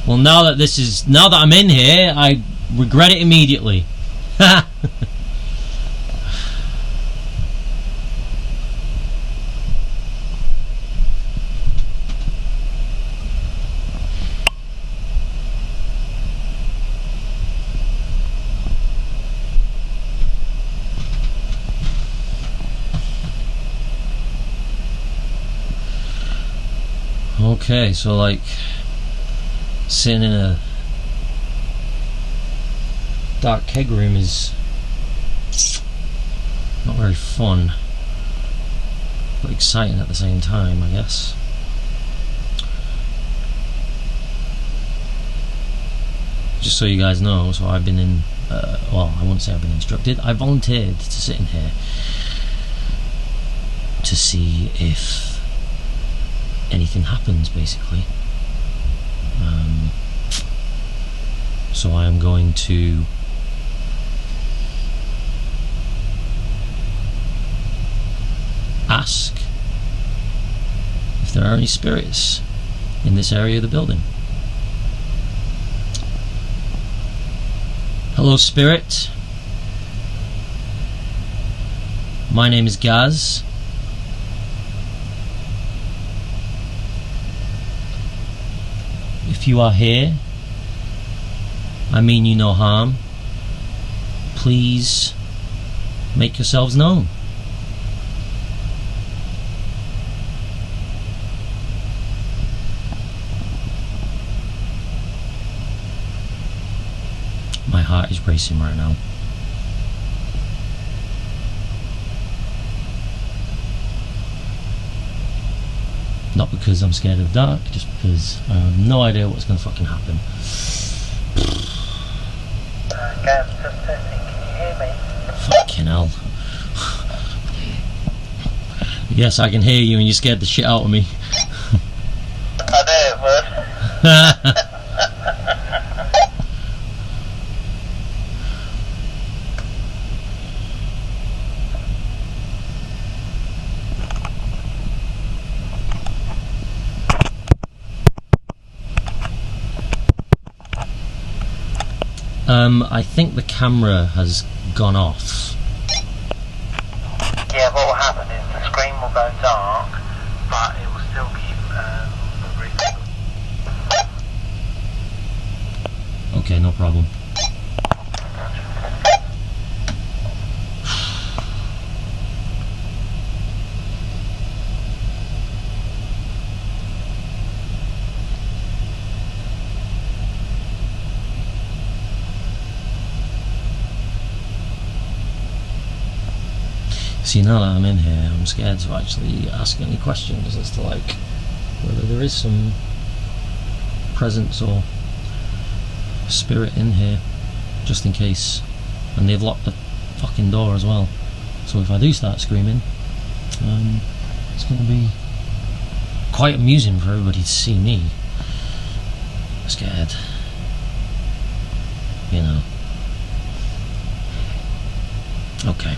Well, now that I'm in here, I regret it immediately. Okay, so like sitting in a dark keg room is not very fun, but exciting at the same time, I guess. Just so you guys know, so I've been in, well, I won't say I've been instructed, I volunteered to sit in here to see if anything happens, basically. So I am going to ask if there are any spirits in this area of the building. Hello, spirit. My name is Gaz. If you are here, I mean you no harm. Please make yourselves known. My heart is racing right now. Not because I'm scared of the dark, just because I have no idea what's going to fucking happen. Gaz, just testing, can you hear me? Fucking hell. Yes, I can hear you, and you scared the shit out of me. I knew it would. I think the camera has gone off. Yeah, what will happen is the screen will go dark, but it will still keep Okay, no problem. See, now that I'm in here, I'm scared to actually ask any questions as to like whether there is some presence or spirit in here, just in case. And they've locked the fucking door as well, so if I do start screaming, it's going to be quite amusing for everybody to see me scared, you know. Okay.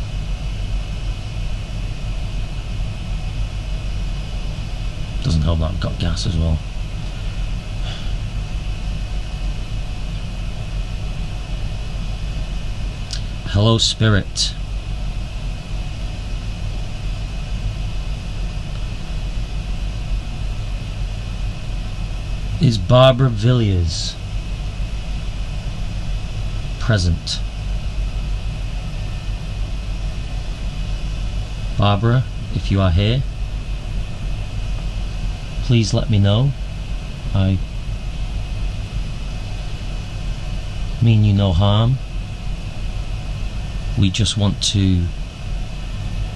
Doesn't help that I've got gas as well. Hello, spirit. Is Barbara Villiers present? Barbara, if you are here, please let me know. I mean you no harm. We just want to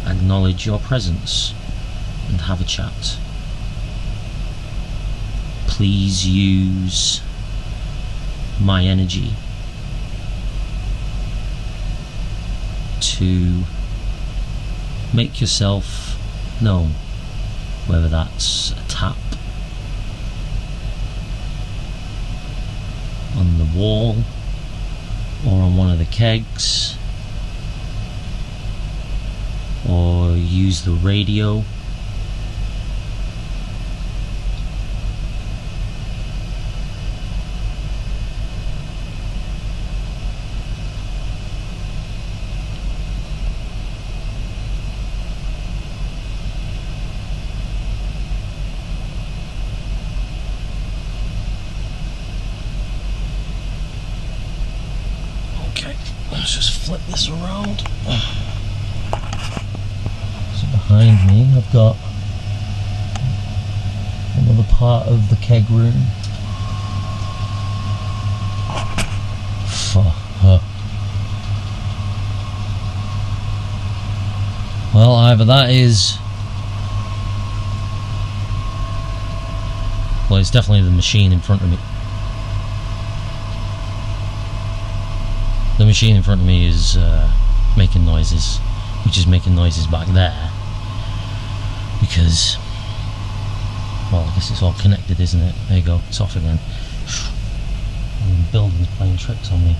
acknowledge your presence and have a chat. Please use my energy to make yourself known, whether that's a tap on the wall or on one of the kegs, or use the radio. Okay, let's just flip this around. So behind me I've got another part of the keg room. Well, either that is... Well, it's definitely the machine in front of me. The machine in front of me is making noises, which is making noises back there. Because, well, I guess it's all connected, isn't it? There you go, it's off again. The building's playing tricks on me.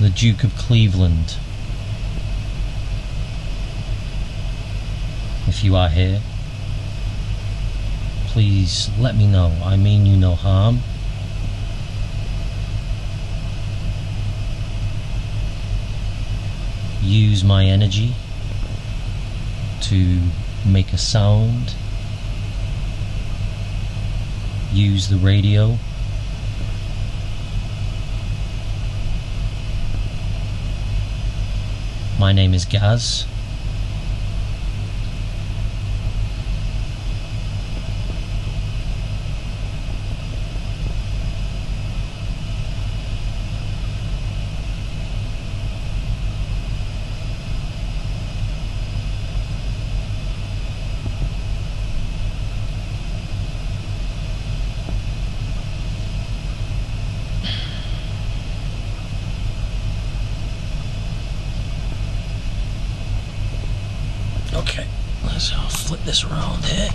The Duke of Cleveland. If you are here, please let me know. I mean you no harm. Use my energy to make a sound. Use the radio. My name is Gaz. Okay, I'll flip this around here.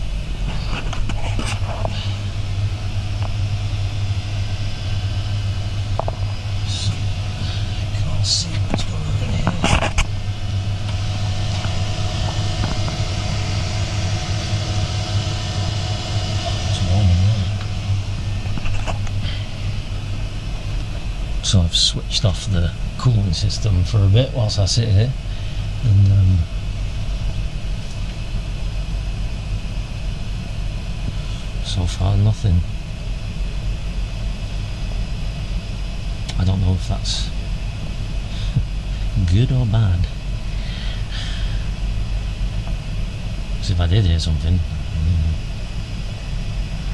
Can't see what's going on here. It's warm in there. So I've switched off the cooling system for a bit whilst I sit here, and so far nothing. I don't know if that's good or bad. Because if I did hear something,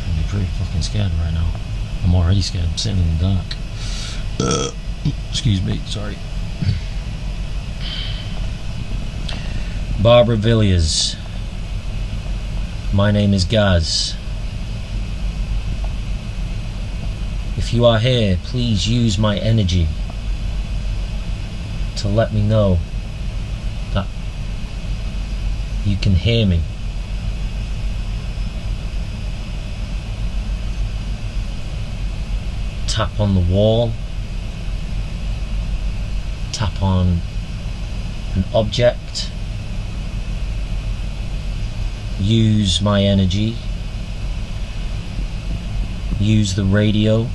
I'd be pretty fucking scared right now. I'm already scared. I'm sitting in the dark. Excuse me, sorry. Barbara Villiers. My name is Gaz. If you are here, please use my energy to let me know that you can hear me. Tap on the wall. Tap on an object. Use my energy. Use the radio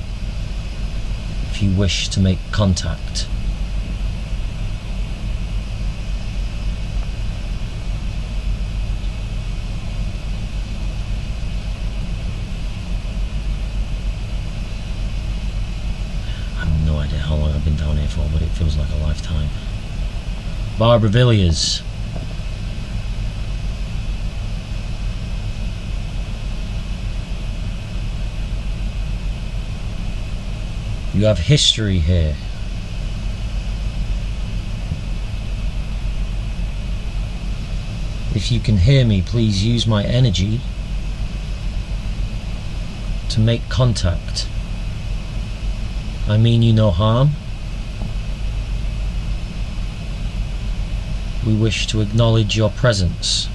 if you wish to make contact. I have no idea how long I've been down here for, but it feels like a lifetime. Barbara Villiers. You have history here. If you can hear me, please use my energy to make contact. I mean you no harm. We wish to acknowledge your presence.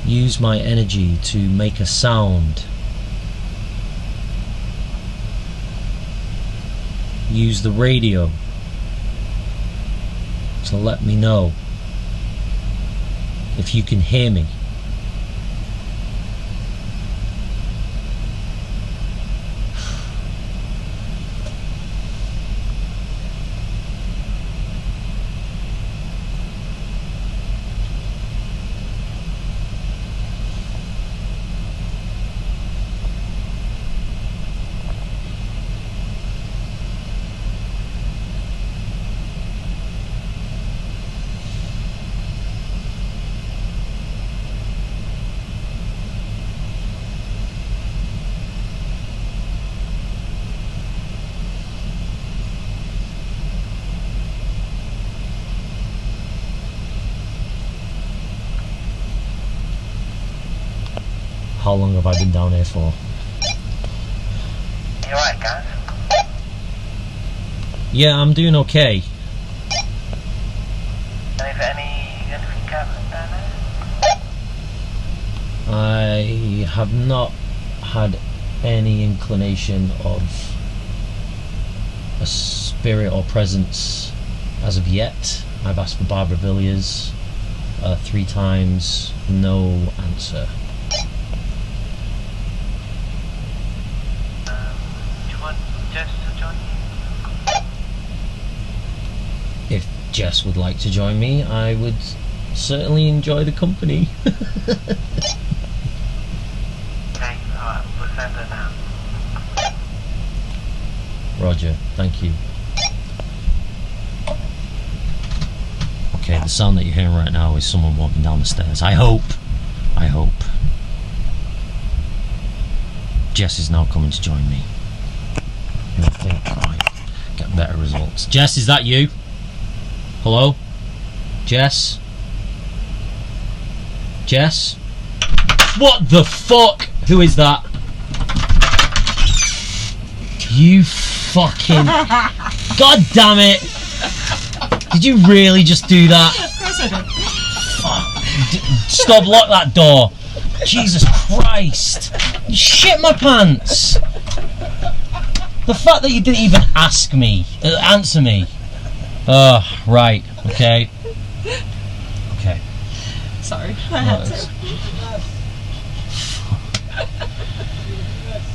Use my energy to make a sound. Use the radio to let me know if you can hear me. How long have I been down here for? You alright, Gaz? Yeah, I'm doing okay. Anything happening down there? I have not had any inclination of a spirit or presence as of yet. I've asked for Barbara Villiers 3 times, no answer. Do you want Jess to join you? If Jess would like to join me, I would certainly enjoy the company. Okay, alright, we'll send her now. Roger, thank you. Okay, the sound that you're hearing right now is someone walking down the stairs. I hope. Jess is now coming to join me. And I think I might get better results. Jess, is that you? Hello? Jess? Jess? What the fuck? Who is that? You fucking... God damn it! Did you really just do that? Of course I did. Stop, lock that door. Jesus Christ. You shit my pants. The fact that you didn't even ask me, answer me. Oh, right, okay. Okay. Sorry, I had to.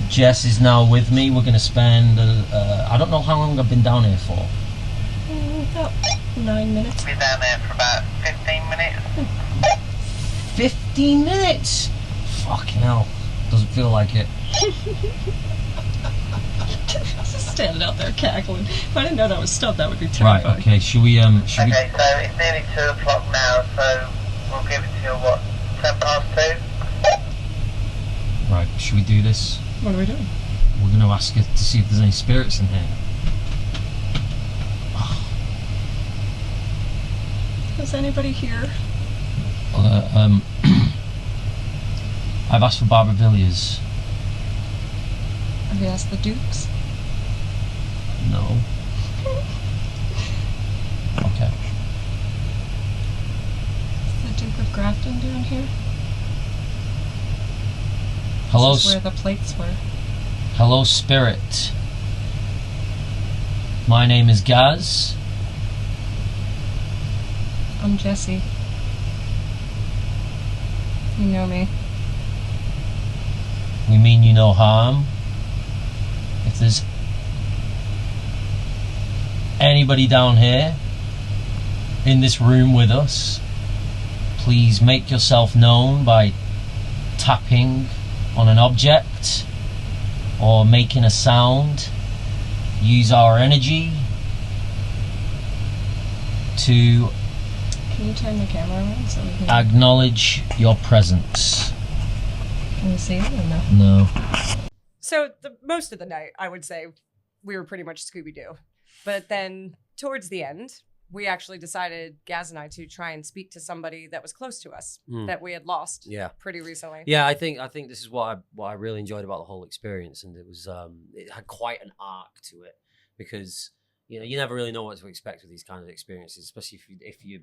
Jess is now with me. We're going to spend, I don't know how long I've been down here for. About 9 minutes. Be down there for about 15 minutes. 15 minutes? Fucking hell. Doesn't feel like it. Just standing out there cackling. If I didn't know that was stuff, that would be terrifying. Right, okay, should we... Okay, so it's nearly 2 o'clock now, so we'll give it to you, what, 10 past 2? Right, should we do this? What are we doing? We're going to ask her to see if there's any spirits in here. Is anybody here? I've asked for Barbara Villiers. Have you asked the Dukes? No. Okay. Is the Duke of Grafton down here? Hello, This is where the plates were. hello, spirit. My name is Gaz. I'm Jessi. You know me. We mean you no harm. If there's anybody down here in this room with us, please make yourself known by tapping on an object or making a sound. Use our energy to Can you turn the camera around so we can... acknowledge your presence. Can you see it or no? No. So most of the night, I would say, we were pretty much Scooby-Doo. But then towards the end, we actually decided, Gaz and I, to try and speak to somebody that was close to us that we had lost pretty recently. Yeah, I think this is what I really enjoyed about the whole experience, and it was it had quite an arc to it, because you never really know what to expect with these kinds of experiences, especially if you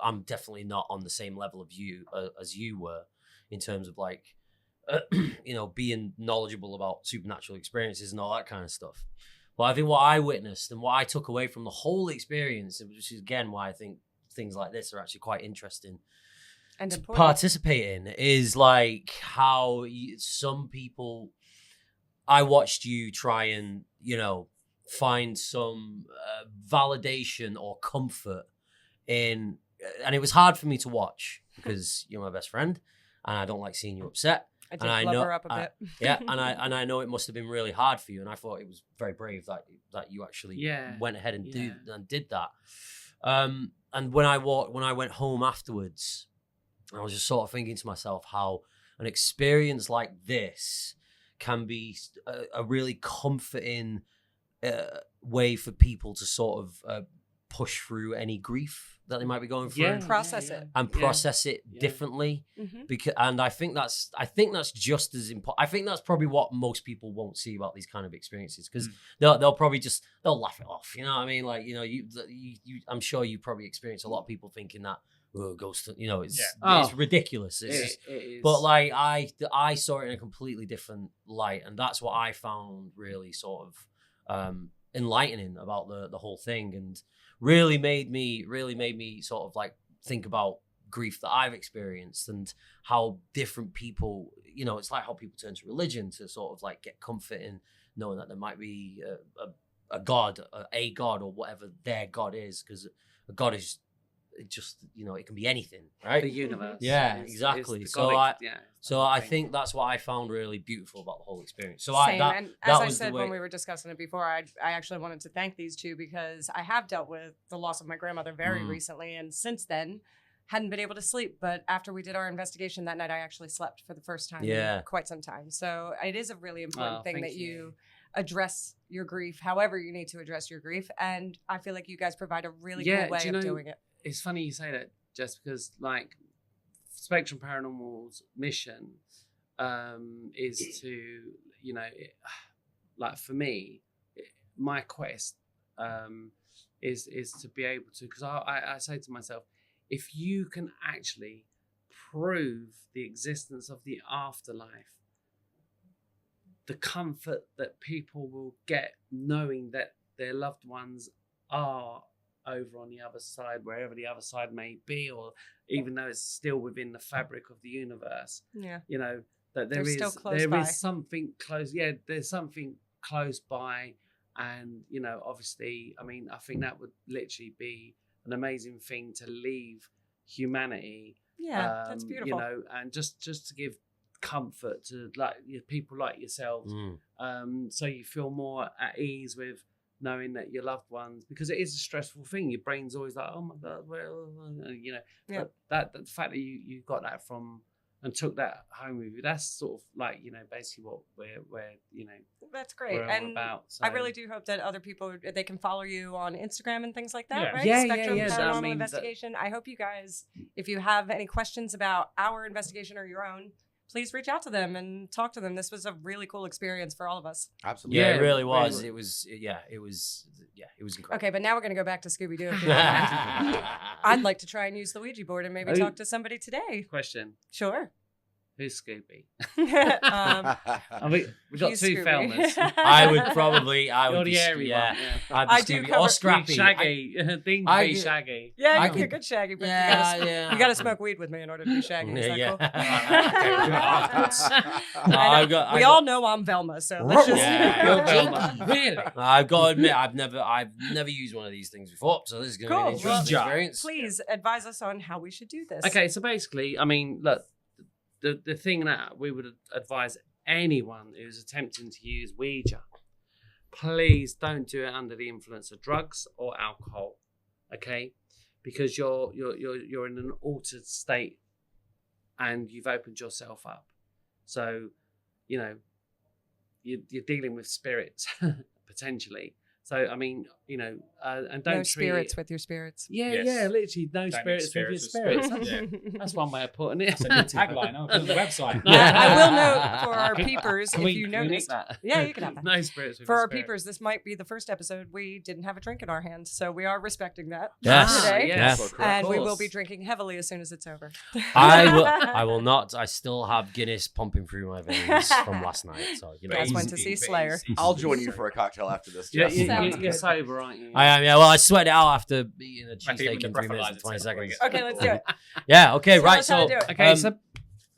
I'm definitely not on the same level of you as you were in terms of like being knowledgeable about supernatural experiences and all that kind of stuff. But I think what I witnessed and what I took away from the whole experience, which is again why I think things like this are actually quite interesting And to important. participate in, is like how some people, I watched you try and find some validation or comfort in, and it was hard for me to watch because you're my best friend and I don't like seeing you upset. I did And I love know, her up a bit. yeah, and I know it must have been really hard for you, and I thought it was very brave that you actually went ahead and did that. And when I went home afterwards, I was just sort of thinking to myself how an experience like this can be a really comforting way for people to sort of push through any grief that they might be going through, it. and process it differently. Because, and I think that's just as important. I think that's probably what most people won't see about these kind of experiences, because they'll probably they'll laugh it off. You know what I mean? Like you I'm sure you probably experience a lot of people thinking that ghost. It's ridiculous. It is. But like I saw it in a completely different light, and that's what I found really sort of enlightening about the whole thing, and really made me sort of like think about grief that I've experienced and how different people, it's like how people turn to religion to sort of like get comfort in knowing that there might be a god, or whatever their god is, because a god is just it can be anything, right? The universe. Yeah, exactly. So I think that's what I found really beautiful about the whole experience. So Same. And as I was said when we were discussing it before, I actually wanted to thank these two because I have dealt with the loss of my grandmother very recently, and since then hadn't been able to sleep. But after we did our investigation that night, I actually slept for the first time in quite some time. So it is a really important thing that you address your grief however you need to address your grief, and I feel like you guys provide a really cool way of doing it. It's funny you say that, just because like Spectrum Paranormal's mission is to, like for me, my quest is to be able to, because I say to myself, if you can actually prove the existence of the afterlife, the comfort that people will get knowing that their loved ones are over on the other side, wherever the other side may be, or even though it's still within the fabric of the universe, you know, that there is something close. Yeah, there's something close by. And, you know, obviously, I mean, I think that would literally be an amazing thing to leave humanity. Yeah, that's beautiful. You know, and just to give comfort to like people like yourselves, so you feel more at ease with knowing that your loved ones, because it is a stressful thing. Your brain's always like, oh my God, well, you know. Yeah. But the fact that you got that from and took that home with you, that's sort of like, you know, basically what we're you know. That's great. And about, so. I really do hope that other people, they can follow you on Instagram and things like that, Yeah. right? Yeah, Spectrum Paranormal I Investigation. I hope you guys, if you have any questions about our investigation or your own, please reach out to them and talk to them. This was a really cool experience for all of us. Absolutely. Yeah, Yeah, it really was. really. It was incredible. Okay, but now we're going to go back to Scooby-Doo. I'd like to try and use the Ouija board and maybe talk to somebody today. Question: Sure. who's Scooby? Um, We got he's two Scooby. filmers. I would You're be the airy yeah. one. Yeah. I'd be I do Scooby cover- or Scrappy. Shaggy. Dean I be do- Shaggy. Yeah, I you'd be a could- good Shaggy, but Yeah. you got to smoke weed with me in order to be Shaggy. Is that cool? I've got. We all know I'm Velma, so let's just. Yeah. Velma. Really? I've got to admit, I've never used one of these things before, so this is going to be an Cool. interesting Well, experience. Please advise us on how we should do this. Okay, so basically, I mean, look, the thing that we would advise anyone who's attempting to use Ouija, please don't do it under the influence of drugs or alcohol, okay? Because you're in an altered state and you've opened yourself up. So, you know, you're dealing with spirits potentially. So, I mean, you know, and don't No treat spirits it. with your spirits. Yeah, Yes. yeah, literally no Don't spirits mix with your spirits spirits. with spirits. That's one way of putting it. That's a new tagline on the website. I will note for our peepers, Can if we- you can we nick noticed. that? Yeah, you can have that. No spirits with For your our spirits. peepers, this might be the first episode we didn't have a drink in our hands, so we are respecting that Yes. today. yes. Yes. And Of we will course. be drinking heavily as soon as it's over. I will not. I still have Guinness pumping through my veins from last night. So you know, Guys went to see Slayer. I'll join you for a cocktail after this. Yeah, Jess. you're sober, aren't you? I am. Yeah. Well, I sweat it out after eating a Might be cheesesteak in 3 minutes and 20 breathalyzer seconds. set up Okay, let's do it. Yeah. Okay. Tell Right. us how So to do it. Okay, so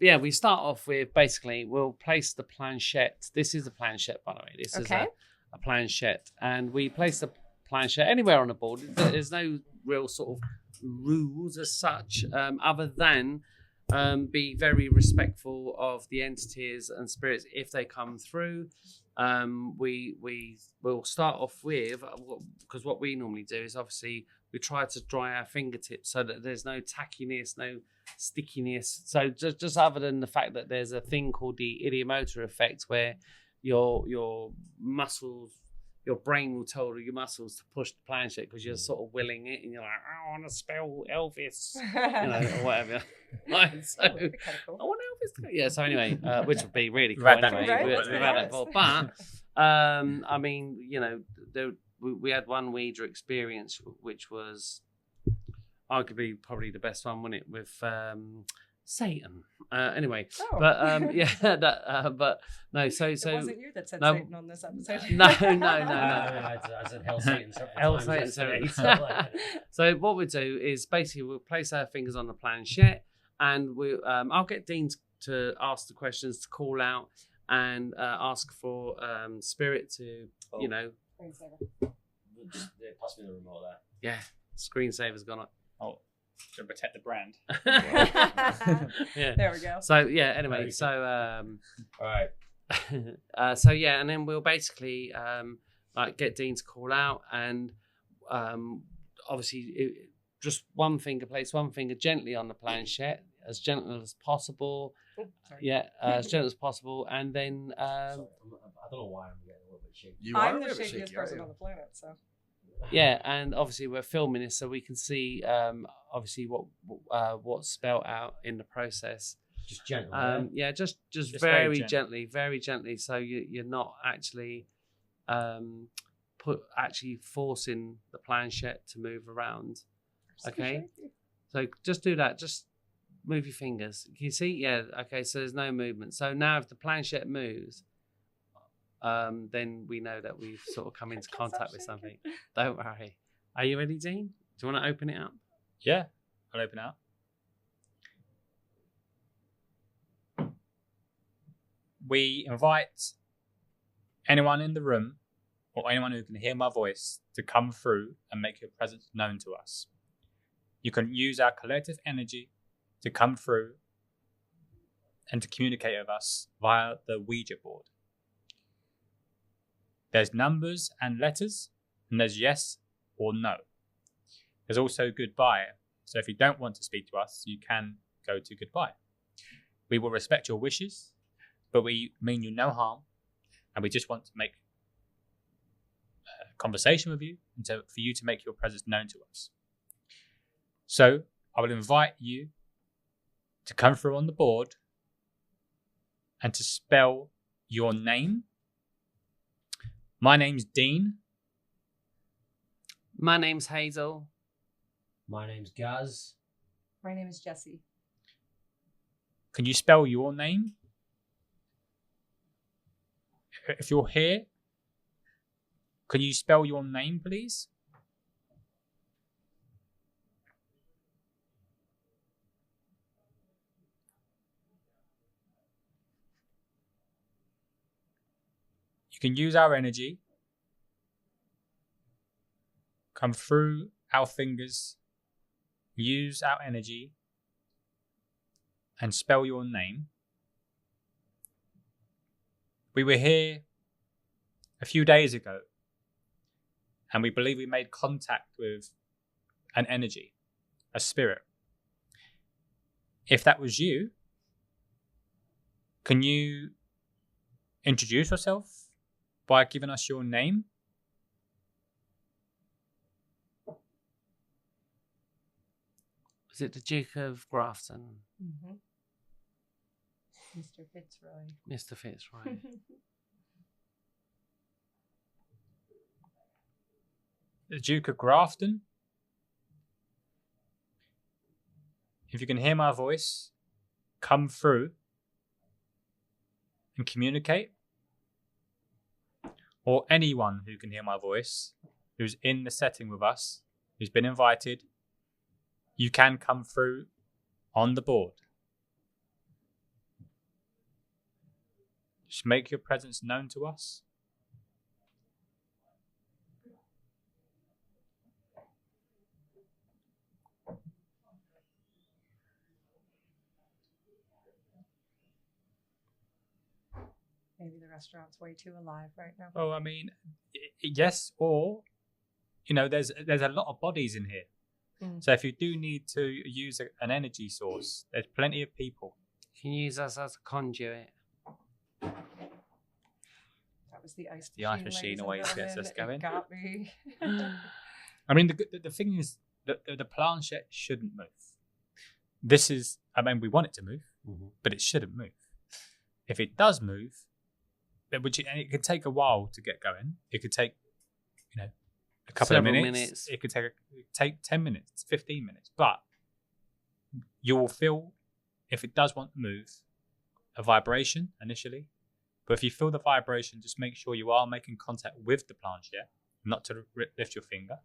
yeah, we start off with basically we'll place the planchette. This is a planchette, by the way. This Okay. is a planchette, and we place the planchette anywhere on the board. There's no real sort of rules as such, other than be very respectful of the entities and spirits if they come through. We will start off with, because what we normally do is obviously we try to dry our fingertips so that there's no tackiness, no stickiness. So just other than the fact that there's a thing called the ideomotor effect where your muscles, your brain will tell your muscles to push the planchette because you're sort of willing it and you're like, I want to spell Elvis, or whatever. Right, so, That would be kinda cool. I want Elvis to go. Yeah, so anyway, which would be really cool. We've had that Anyway. before. We've had that Right? before. But I mean, you know, we had one Ouija experience which was arguably probably the best one, wasn't it? With Satan. Anyway, Oh. but yeah, that. But no, so It wasn't you that said no. Satan on this episode. no. I said hell Satan. Hell Satan, sorry. So what we do is basically we'll place our fingers on the planchette, and I'll get Dean to ask the questions, to call out, and ask for spirit to, you know, Just pass me the remote there. yeah, screensaver's gone up. Oh, to protect the brand. Yeah. There we go. So yeah. Anyway, Very so All right. so yeah, and then we'll basically like get Dean to call out, and obviously just place one finger gently on the planchette, as gentle as possible. Oh, sorry. Yeah, as gentle as possible, and then Sorry, I don't know why I'm getting a little bit shaky. You are I'm a the bit shakiest shaky, person aren't on the planet, so. yeah, and obviously we're filming this, so we can see obviously what's spelled out in the process. Just gentle. Yeah, just Just very very gently, so you're not actually actually forcing the planchette to move around. Okay, so just do that. Just move your fingers. Can you see? Yeah. Okay. So there's no movement. So now if the planchette moves, then we know that we've sort of come into contact with something. Don't worry. Are you ready, Dean? Do you want to open it up? Yeah, I'll open it up. We invite anyone in the room or anyone who can hear my voice to come through and make your presence known to us. You can use our collective energy to come through and to communicate with us via the Ouija board. There's numbers and letters, and there's yes or no. There's also goodbye. So if you don't want to speak to us, you can go to goodbye. We will respect your wishes, but we mean you no harm, and we just want to make a conversation with you and for you to make your presence known to us. So I will invite you to come through on the board and to spell your name. My name's Dean. My name's Hazel. My name's Gaz. My name is Jessi. Can you spell your name? If you're here, can you spell your name, please? You can use our energy, come through our fingers, use our energy, and spell your name. We were here a few days ago, and we believe we made contact with an energy, a spirit. If that was you, can you introduce yourself by giving us your name? Is it the Duke of Grafton? Mm-hmm. Mr. Fitzroy. Mr. Fitzroy. The Duke of Grafton? If you can hear my voice, come through and communicate. Or anyone who can hear my voice, who's in the setting with us, who's been invited, you can come through on the board. Just make your presence known to us. Maybe the restaurant's way too alive right now. Oh, I mean, yes, or, there's a lot of bodies in here. Mm. So if you do need to use an energy source, there's plenty of people. Can you use us as a conduit? That was the ice The ice machine, machine ladies and always gets us gentlemen. going. It got me. I mean, the thing is that the planchette shouldn't move. This is, we want it to move, but it shouldn't move. If it does move, and it could take a while to get going. It could take, a couple Several of minutes. It could take 10 minutes, 15 minutes. But you will feel, if it does want to move, a vibration initially. But if you feel the vibration, just make sure you are making contact with the planchette, not to lift your finger.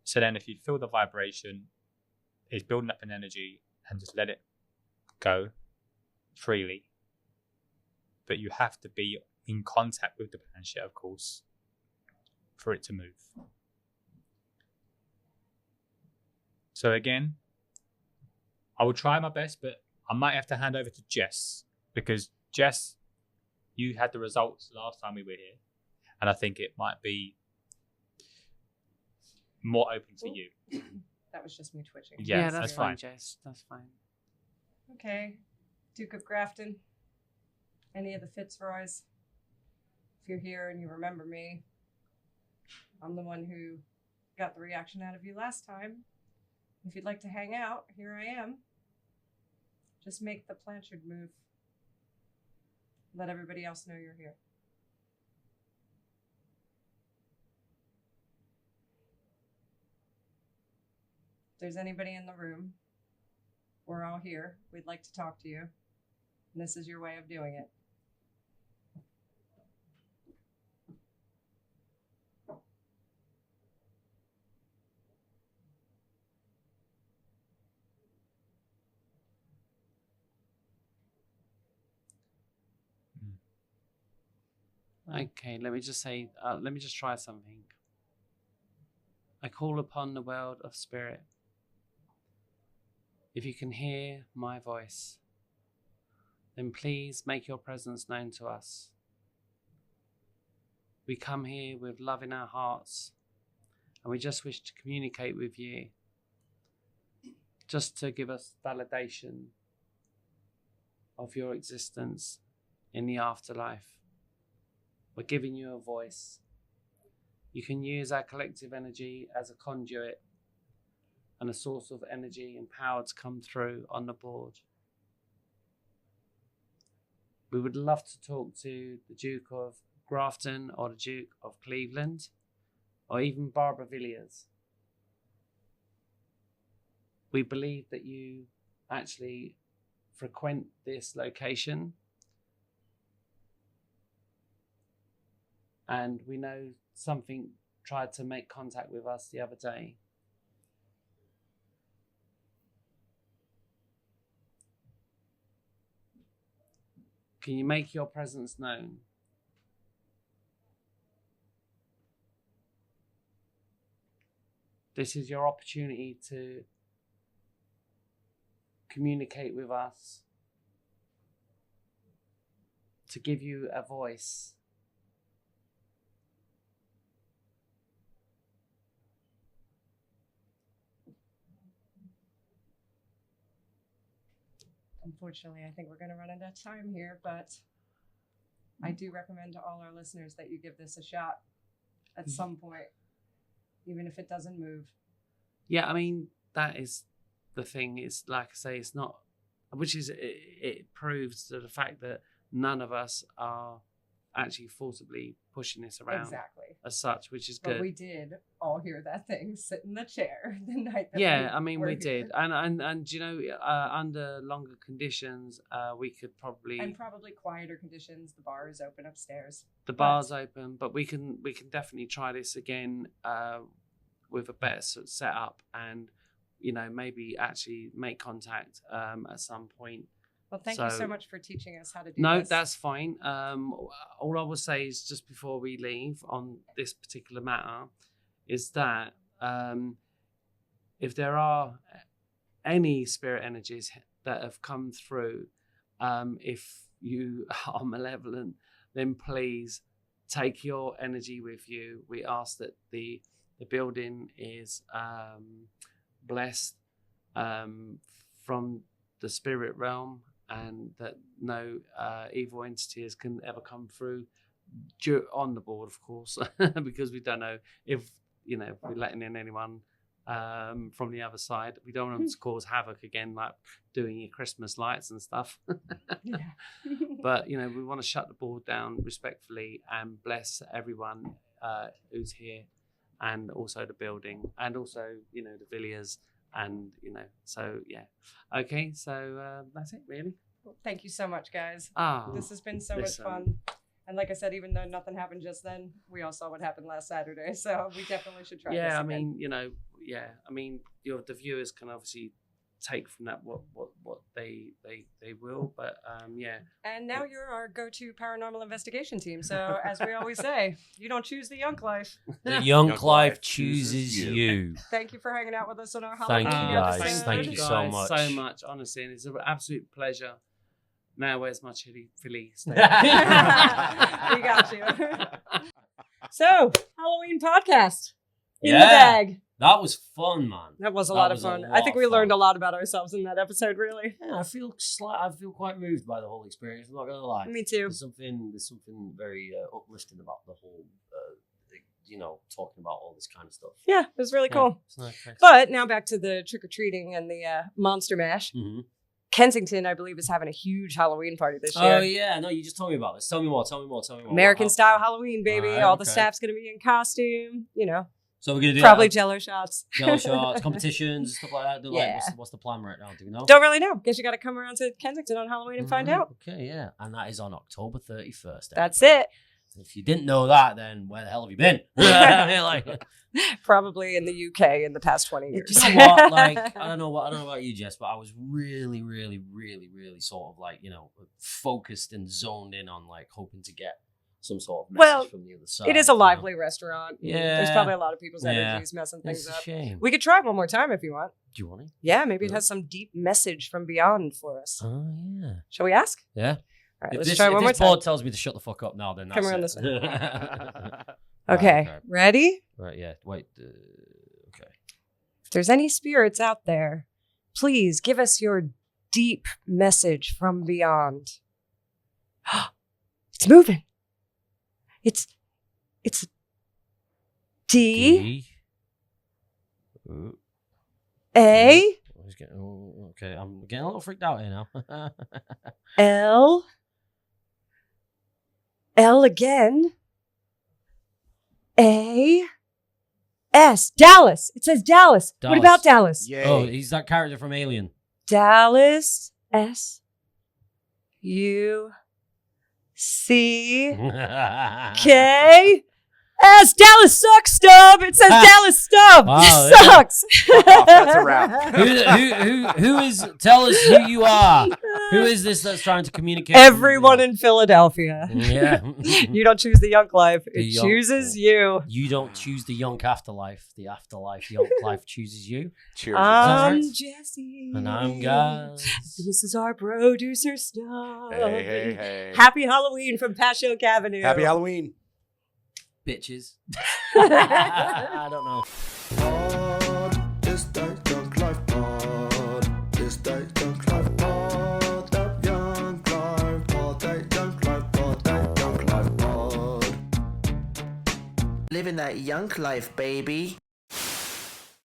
So then if you feel the vibration is building up an energy, and just let it go freely. But you have to be in contact with the planchette, of course, for it to move. So again, I will try my best, but I might have to hand over to Jess, because Jess, you had the results last time we were here, and I think it might be more open to you. That was just me twitching. Yeah, that's that's fine, fine. Jess. That's fine. Okay. Duke of Grafton. Any of the Fitzroys. If you're here and you remember me, I'm the one who got the reaction out of you last time. If you'd like to hang out, here I am. Just make the planchard move. Let everybody else know you're here. If there's anybody in the room, we're all here. We'd like to talk to you. And this is your way of doing it. Okay, let me just try something. I call upon the world of spirit. If you can hear my voice, then please make your presence known to us. We come here with love in our hearts, and we just wish to communicate with you, just to give us validation of your existence in the afterlife. We're giving you a voice. You can use our collective energy as a conduit and a source of energy and power to come through on the board. We would love to talk to the Duke of Grafton or the Duke of Cleveland or even Barbara Villiers. We believe that you actually frequent this location, and we know something tried to make contact with us the other day. Can you make your presence known? This is your opportunity to communicate with us, to give you a voice. Unfortunately, I think we're going to run out of time here, but I do recommend to all our listeners that you give this a shot at some point, even if it doesn't move. Yeah, I mean, that is the thing. It's like I say, it's not, which is, it proves to the fact that none of us are actually forcibly pushing this around. Exactly. As such, which is good. But we did all hear that thing sit in the chair the night that we were did. here. And you know, under longer conditions, we could probably... And probably quieter conditions. The bar is open upstairs. The bar's open, but we can definitely try this again with a better sort of setup, and you know, maybe actually make contact at some point. Well, thank you so much for teaching us how to do this. No, that's fine. All I will say is, just before we leave on this particular matter, is that if there are any spirit energies that have come through, if you are malevolent, then please take your energy with you. We ask that the building is blessed from the spirit realm, and that no evil entities can ever come through on the board, of course, because we don't know if, you know, if we're letting in anyone from the other side. We don't want them to cause havoc again, like doing your Christmas lights and stuff. Yeah. But, you know, we want to shut the board down respectfully and bless everyone who's here, and also the building, and also, you know, the Villiers. And, you know, so, yeah. Okay, so that's it, really. Well, thank you so much, guys. This has been so listen. much fun. And like I said, even though nothing happened just then, we all saw what happened last Saturday. So we definitely should try this Yeah, I again. mean, you know, I mean, the viewers can obviously take from that what they will, but yeah. And now you're our go-to paranormal investigation team. So as we always say, you don't choose the Yunk Life. The Yunk Life chooses you. Thank you for hanging out with us on our Halloween Thank you, guys. episode. Thank you so much. So much, honestly, and it's an absolute pleasure. Now, where's my chili steak? We got you. So, Halloween podcast in the bag. That was fun, man. That was a lot of fun. I think we learned a lot about ourselves in that episode, really. Yeah, I feel quite moved by the whole experience. I'm not gonna lie. Me too. There's something very uplifting about the whole, you know, talking about all this kind of stuff. Yeah, it was really cool. It's nice. But now back to the trick-or-treating and the Monster Mash. Mm-hmm. Kensington, I believe, is having a huge Halloween party this year. Oh, yeah. No, you just told me about this. Tell me more. American style Halloween, baby. All right, All the okay. staff's going to be in costume, you know. So we're gonna do Probably that, Jello shots. Jello shots, competitions, stuff like that. Yeah. What's the plan right now? Do we know? Don't really know. Guess you got to come around to Kensington on Halloween and find out. Okay, yeah, and that is on October 31st. That's it. If you didn't know that, then where the hell have you been? I mean, like, Probably in the UK in the past 20 years. do you know what? Like, I don't know about you, Jess, but I was really, really, really, really sort of like, focused and zoned in on like hoping to get some sort of message from the other side. It is a lively restaurant. Yeah. There's probably a lot of people's Yeah. energies messing It's things a up. shame. We could try it one more time if you want. Do you want it? Yeah, maybe it Yeah. has some deep message from beyond for us. Oh yeah. Shall we ask? Yeah. All right, If let's this, try one if more this time. board tells me to shut the fuck up now, then that's Come around it. this way. Right, Okay, ready? Right, yeah. Wait. Okay. If there's any spirits out there, please give us your deep message from beyond. It's moving. It's D Ooh. A Okay, I'm getting a little freaked out here now. L again. A S. Dallas. It says Dallas. What Dallas. about Dallas? Yay. Oh, he's that character from Alien. Dallas. S U C K S. Dallas sucks, Stub. It says Dallas Stub. Wow, This yeah. sucks. That's a wrap. who is? Tell us who you are. Who is this that's trying to communicate? Everyone in Philadelphia. Yeah. You don't choose the Yunk Life. The It Yunk- chooses you. You don't choose the Yunk afterlife. The afterlife Yunk life chooses you. Cheers. I'm right? Jesse. And I'm Gaz. This is our producer Stub. Hey. Happy Halloween from Passyunk Avenue. Happy Halloween. Bitches. I don't know. This that Yunk Life pod. This that Yunk Life pod. That Yunk Life pod. That Yunk Life pod. That Yunk Life pod. Living that Yunk life, baby.